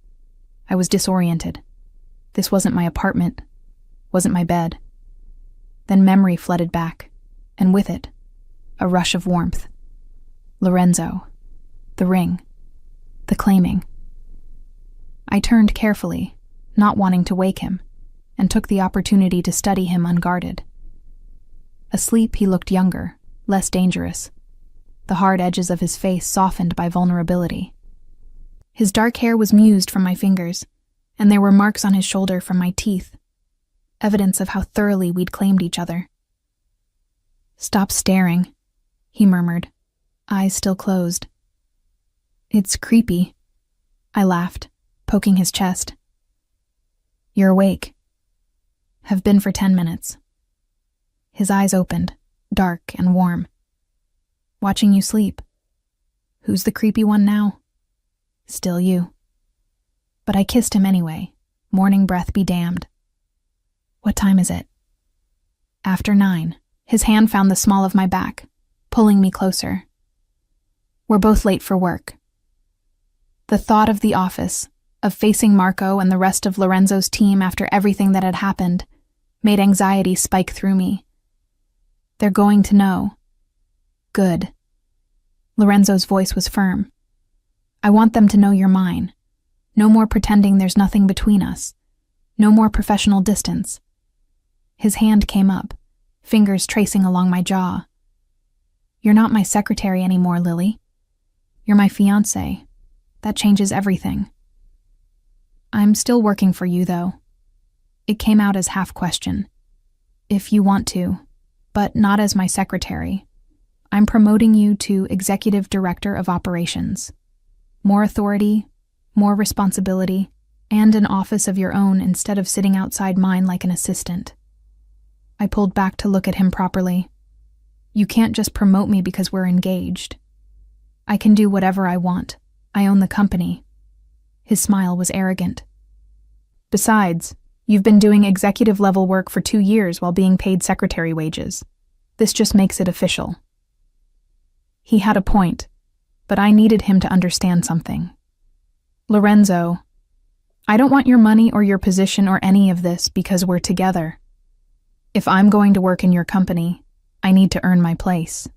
I was disoriented. This wasn't my apartment, wasn't my bed. Then memory flooded back, and with it, a rush of warmth. Lorenzo, the ring, the claiming. I turned carefully, not wanting to wake him, and took the opportunity to study him unguarded. Asleep, he looked younger, less dangerous, the hard edges of his face softened by vulnerability. His dark hair was mused from my fingers, and there were marks on his shoulder from my teeth, evidence of how thoroughly we'd claimed each other. "Stop staring," he murmured, eyes still closed. "It's creepy," I laughed, poking his chest. "You're awake." "Have been for 10 minutes. His eyes opened, dark and warm. "Watching you sleep. Who's the creepy one now?" "Still you." But I kissed him anyway, morning breath be damned. "What time is it?" "After 9. His hand found the small of my back, pulling me closer. "We're both late for work." The thought of the office, of facing Marco and the rest of Lorenzo's team after everything that had happened, made anxiety spike through me. "They're going to know." "Good." Lorenzo's voice was firm. "I want them to know you're mine. No more pretending there's nothing between us. No more professional distance." His hand came up, fingers tracing along my jaw. You're not my secretary anymore, Lily. You're my fiancé. That changes everything. I'm still working for you, though. It came out as half question. If you want to, but not as my secretary. I'm promoting you to Executive Director of Operations. More authority, more responsibility, and an office of your own instead of sitting outside mine like an assistant. I pulled back to look at him properly. You can't just promote me because we're engaged. I can do whatever I want. I own the company. His smile was arrogant. Besides, you've been doing executive-level work for 2 years while being paid secretary wages. This just makes it official. He had a point, but I needed him to understand something. Lorenzo, I don't want your money or your position or any of this because we're together. If I'm going to work in your company, I need to earn my place.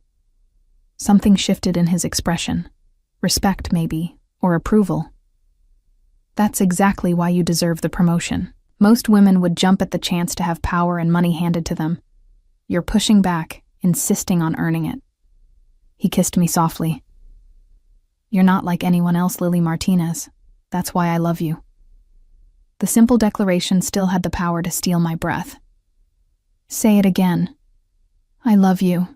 Something shifted in his expression. Respect, maybe, or approval. That's exactly why you deserve the promotion. Most women would jump at the chance to have power and money handed to them. You're pushing back, insisting on earning it. He kissed me softly. You're not like anyone else, Lily Martinez. That's why I love you. The simple declaration still had the power to steal my breath. Say it again. I love you.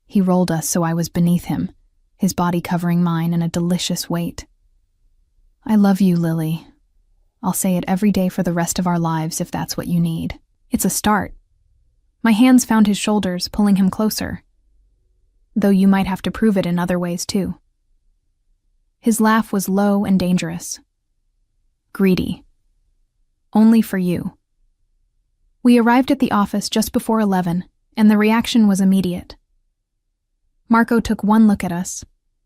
He rolled us so I was beneath him, his body covering mine in a delicious weight. I love you, Lily. I'll say it every day for the rest of our lives if that's what you need. It's a start. My hands found his shoulders, pulling him closer. Though you might have to prove it in other ways too. His laugh was low and dangerous. Greedy. Only for you. We arrived at the office just before 11, and the reaction was immediate. Marco took one look at us,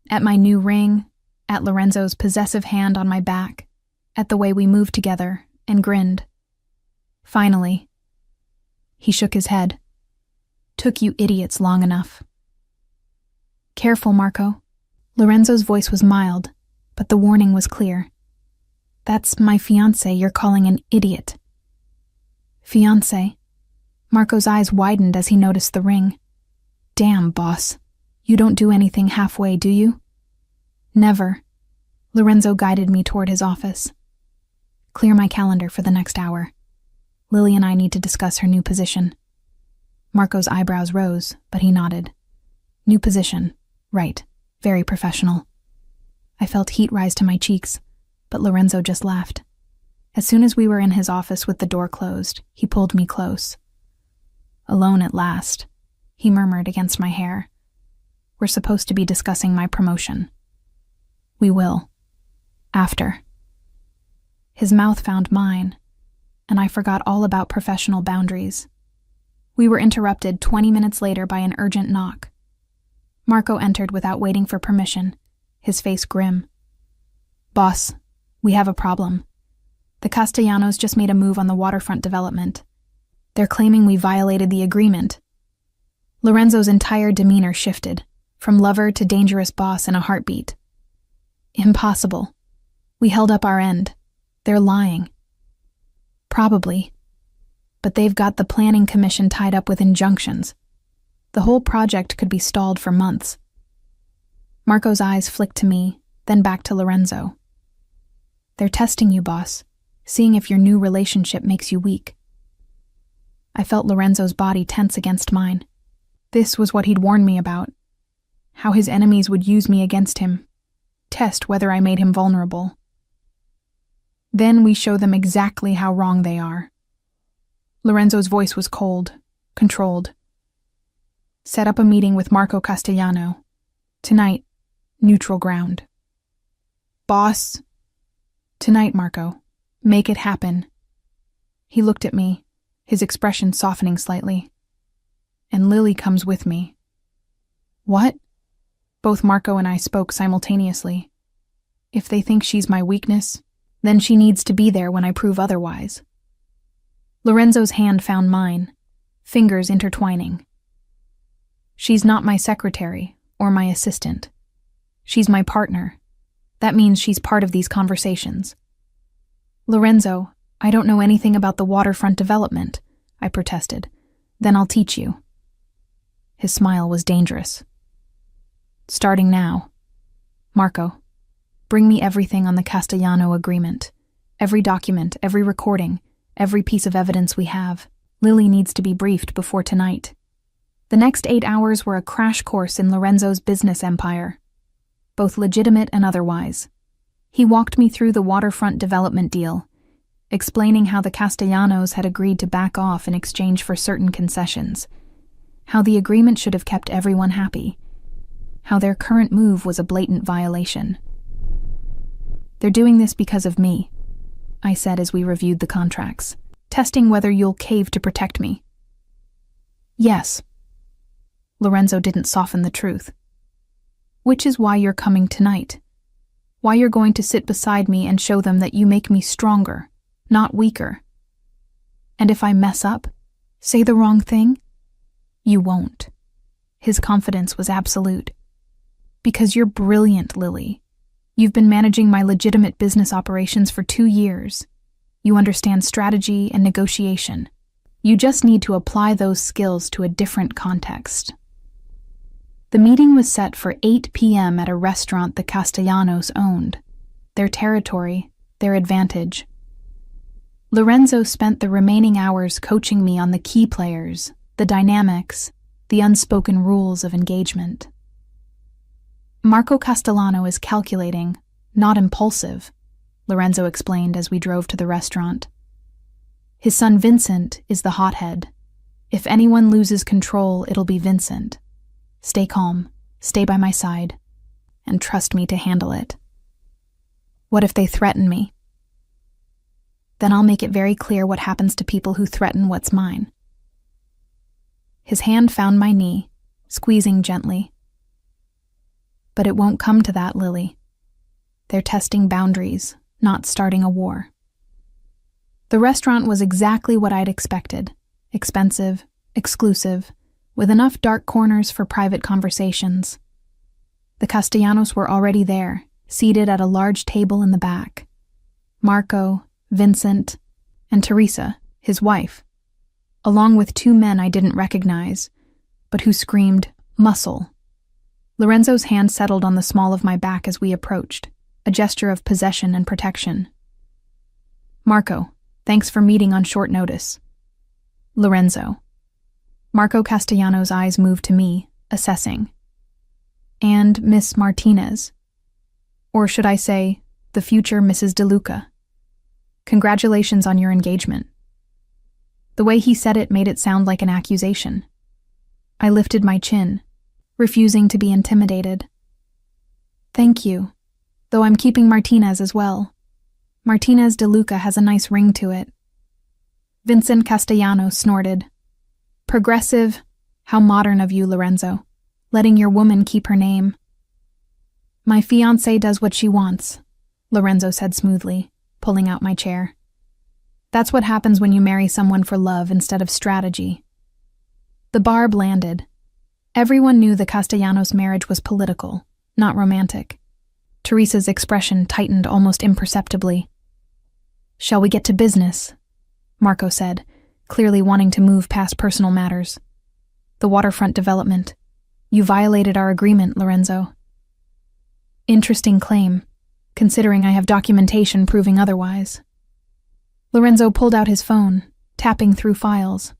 at my new ring, at Lorenzo's possessive hand on my back, at the way we moved together, and grinned. Finally, he shook his head. Took you idiots long enough. Careful, Marco. Lorenzo's voice was mild, but the warning was clear. That's my fiancé you're calling an idiot. Fiancé? Marco's eyes widened as he noticed the ring. Damn, boss. You don't do anything halfway, do you? Never. Lorenzo guided me toward his office. Clear my calendar for the next hour. Lily and I need to discuss her new position. Marco's eyebrows rose, but he nodded. New position. Right. Very professional. I felt heat rise to my cheeks, but Lorenzo just laughed. As soon as we were in his office with the door closed, he pulled me close. Alone at last, he murmured against my hair. We're supposed to be discussing my promotion. We will. After. His mouth found mine, and I forgot all about professional boundaries. We were interrupted 20 minutes later by an urgent knock. Marco entered without waiting for permission, his face grim. Boss, we have a problem. The Castellanos just made a move on the waterfront development. They're claiming we violated the agreement. Lorenzo's entire demeanor shifted, from lover to dangerous boss in a heartbeat. Impossible. We held up our end. They're lying. Probably. But they've got the planning commission tied up with injunctions. The whole project could be stalled for months. Marco's eyes flicked to me, then back to Lorenzo. They're testing you, boss, seeing if your new relationship makes you weak. I felt Lorenzo's body tense against mine. This was what he'd warned me about. How his enemies would use me against him. Test whether I made him vulnerable. Then we show them exactly how wrong they are. Lorenzo's voice was cold, controlled. Set up a meeting with Marco Castellano. Tonight, neutral ground. Boss. Tonight, Marco. Make it happen. He looked at me, his expression softening slightly. And Lily comes with me. What? Both Marco and I spoke simultaneously. If they think she's my weakness, then she needs to be there when I prove otherwise. Lorenzo's hand found mine, fingers intertwining. She's not my secretary or my assistant. She's my partner. That means she's part of these conversations. Lorenzo, I don't know anything about the waterfront development, I protested. Then I'll teach you. His smile was dangerous. Starting now. Marco, bring me everything on the Castellano agreement. Every document, every recording, every piece of evidence we have. Lily needs to be briefed before tonight. The next 8 hours were a crash course in Lorenzo's business empire, both legitimate and otherwise. He walked me through the waterfront development deal, explaining how the Castellanos had agreed to back off in exchange for certain concessions, how the agreement should have kept everyone happy, how their current move was a blatant violation. They're doing this because of me, I said as we reviewed the contracts, testing whether you'll cave to protect me. Yes. Lorenzo didn't soften the truth. Which is why you're coming tonight. Why you're going to sit beside me and show them that you make me stronger, not weaker. And if I mess up, say the wrong thing, you won't. His confidence was absolute. Because you're brilliant, Lily. You've been managing my legitimate business operations for 2 years. You understand strategy and negotiation. You just need to apply those skills to a different context. The meeting was set for 8 p.m. at a restaurant the Castellanos owned. Their territory, their advantage. Lorenzo spent the remaining hours coaching me on the key players, the dynamics, the unspoken rules of engagement. Marco Castellano is calculating, not impulsive, Lorenzo explained as we drove to the restaurant. His son Vincent is the hothead. If anyone loses control, it'll be Vincent. Stay calm, stay by my side, and trust me to handle it. What if they threaten me? Then I'll make it very clear what happens to people who threaten what's mine. His hand found my knee, squeezing gently. But it won't come to that, Lily. They're testing boundaries, not starting a war. The restaurant was exactly what I'd expected. Expensive, exclusive, with enough dark corners for private conversations. The Castellanos were already there, seated at a large table in the back. Marco, Vincent, and Teresa, his wife, along with 2 men I didn't recognize, but who screamed, "Muscle." Lorenzo's hand settled on the small of my back as we approached, a gesture of possession and protection. Marco, thanks for meeting on short notice. Lorenzo. Marco Castellano's eyes moved to me, assessing. And Miss Martinez. Or should I say, the future Mrs. DeLuca. Congratulations on your engagement. The way he said it made it sound like an accusation. I lifted my chin, refusing to be intimidated. Thank you, though I'm keeping Martinez as well. Martinez DeLuca has a nice ring to it. Vincent Castellano snorted. Progressive, how modern of you, Lorenzo, letting your woman keep her name. My fiancé does what she wants, Lorenzo said smoothly, pulling out my chair. That's what happens when you marry someone for love instead of strategy. The barb landed. Everyone knew the Castellanos' marriage was political, not romantic. Teresa's expression tightened almost imperceptibly. Shall we get to business? Marco said, clearly wanting to move past personal matters. The waterfront development. You violated our agreement, Lorenzo. Interesting claim, considering I have documentation proving otherwise. Lorenzo pulled out his phone, tapping through files.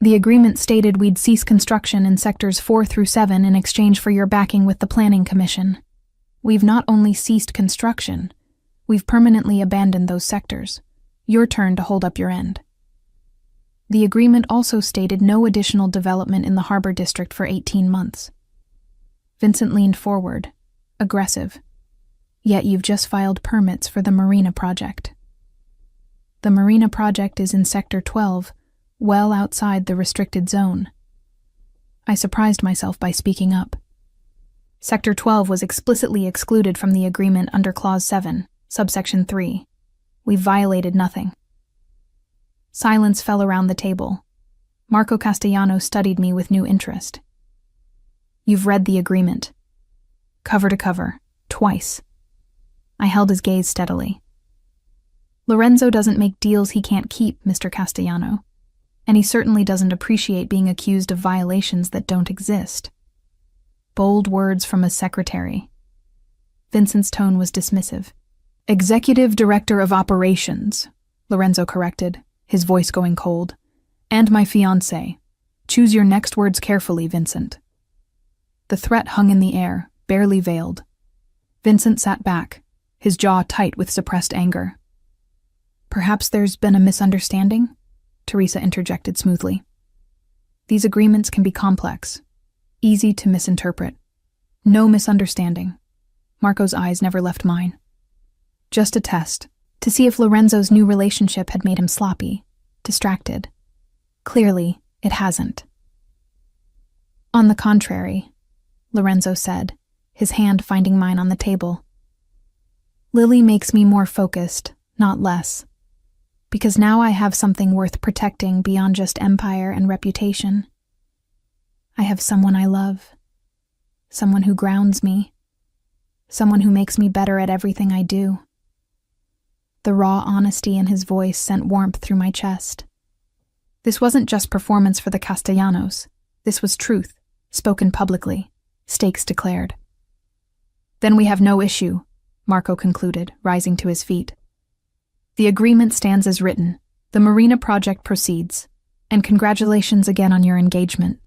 The agreement stated we'd cease construction in sectors 4 through 7 in exchange for your backing with the Planning Commission. We've not only ceased construction, we've permanently abandoned those sectors. Your turn to hold up your end. The agreement also stated no additional development in the Harbor District for 18 months. Vincent leaned forward, aggressive. Yet you've just filed permits for the Marina project. The Marina project is in Sector 12, well outside the restricted zone. I surprised myself by speaking up. Sector 12 was explicitly excluded from the agreement under Clause 7, Subsection 3. We've violated nothing. Silence fell around the table. Marco Castellano studied me with new interest. You've read the agreement. Cover to cover, twice. I held his gaze steadily. Lorenzo doesn't make deals he can't keep, Mr. Castellano. And he certainly doesn't appreciate being accused of violations that don't exist. Bold words from a secretary. Vincent's tone was dismissive. Executive Director of Operations, Lorenzo corrected, his voice going cold. And my fiancé. Choose your next words carefully, Vincent. The threat hung in the air, barely veiled. Vincent sat back, his jaw tight with suppressed anger. Perhaps there's been a misunderstanding? Teresa interjected smoothly. These agreements can be complex, easy to misinterpret. No misunderstanding. Marco's eyes never left mine. Just a test, to see if Lorenzo's new relationship had made him sloppy, distracted. Clearly, it hasn't. On the contrary, Lorenzo said, his hand finding mine on the table. Lily makes me more focused, not less. Because now I have something worth protecting beyond just empire and reputation. I have someone I love. Someone who grounds me. Someone who makes me better at everything I do. The raw honesty in his voice sent warmth through my chest. This wasn't just performance for the Castellanos. This was truth, spoken publicly, stakes declared. Then we have no issue, Marco concluded, rising to his feet. The agreement stands as written. The Marina project proceeds. And congratulations again on your engagement.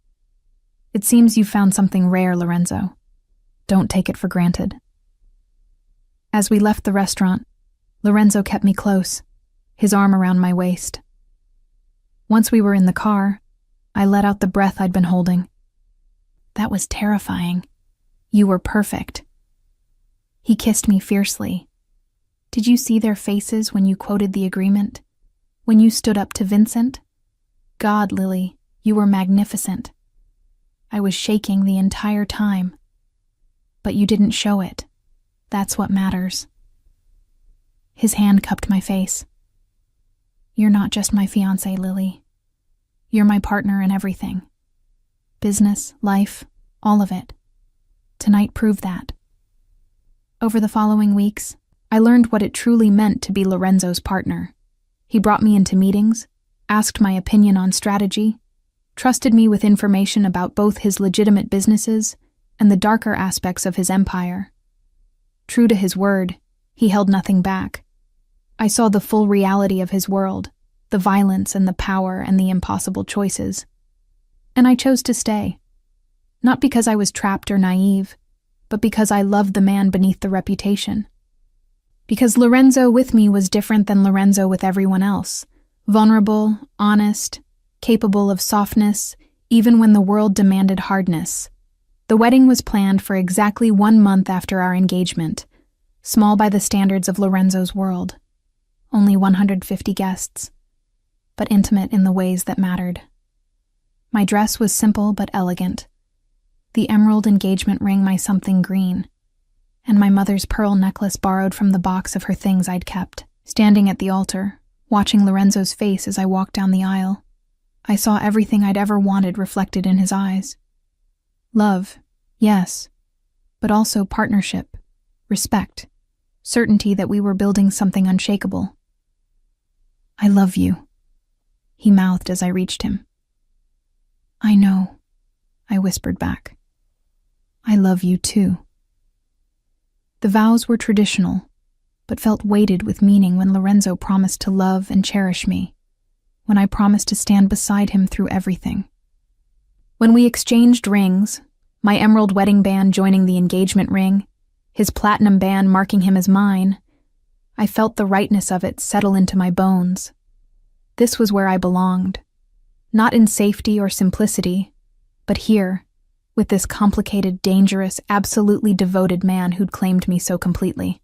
It seems you found something rare, Lorenzo. Don't take it for granted. As we left the restaurant, Lorenzo kept me close, his arm around my waist. Once we were in the car, I let out the breath I'd been holding. That was terrifying. You were perfect. He kissed me fiercely. Did you see their faces when you quoted the agreement? When you stood up to Vincent? God, Lily, you were magnificent. I was shaking the entire time. But you didn't show it. That's what matters. His hand cupped my face. You're not just my fiancé, Lily. You're my partner in everything. Business, life, all of it. Tonight proved that. Over the following weeks, I learned what it truly meant to be Lorenzo's partner. He brought me into meetings, asked my opinion on strategy, trusted me with information about both his legitimate businesses and the darker aspects of his empire. True to his word, he held nothing back. I saw the full reality of his world, the violence and the power and the impossible choices. And I chose to stay. Not because I was trapped or naive, but because I loved the man beneath the reputation. Because Lorenzo with me was different than Lorenzo with everyone else. Vulnerable, honest, capable of softness, even when the world demanded hardness. The wedding was planned for exactly 1 month after our engagement, small by the standards of Lorenzo's world. Only 150 guests, but intimate in the ways that mattered. My dress was simple but elegant. The emerald engagement ring my something green, and my mother's pearl necklace borrowed from the box of her things I'd kept. Standing at the altar, watching Lorenzo's face as I walked down the aisle, I saw everything I'd ever wanted reflected in his eyes. Love, yes, but also partnership, respect, certainty that we were building something unshakable. I love you, he mouthed as I reached him. I know, I whispered back. I love you too. The vows were traditional, but felt weighted with meaning when Lorenzo promised to love and cherish me, when I promised to stand beside him through everything. When we exchanged rings, my emerald wedding band joining the engagement ring, his platinum band marking him as mine, I felt the rightness of it settle into my bones. This was where I belonged, not in safety or simplicity, but here, with this complicated, dangerous, absolutely devoted man who'd claimed me so completely.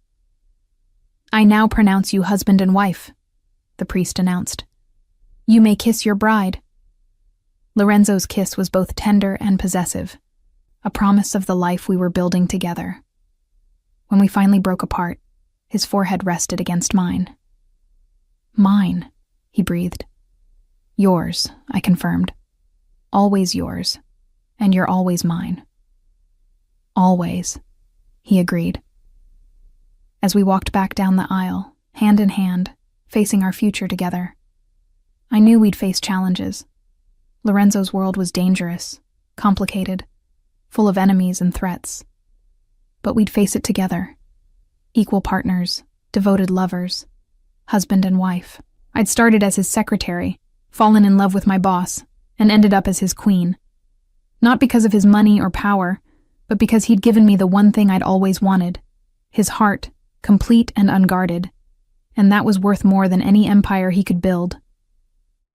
I now pronounce you husband and wife, the priest announced. You may kiss your bride. Lorenzo's kiss was both tender and possessive, a promise of the life we were building together. When we finally broke apart, his forehead rested against mine. Mine, he breathed. Yours, I confirmed. Always yours. And you're always mine. Always, he agreed. As we walked back down the aisle, hand in hand, facing our future together, I knew we'd face challenges. Lorenzo's world was dangerous, complicated, full of enemies and threats. But we'd face it together. Equal partners, devoted lovers, husband and wife. I'd started as his secretary, fallen in love with my boss, and ended up as his queen. Not because of his money or power, but because he'd given me the one thing I'd always wanted, his heart, complete and unguarded. And that was worth more than any empire he could build.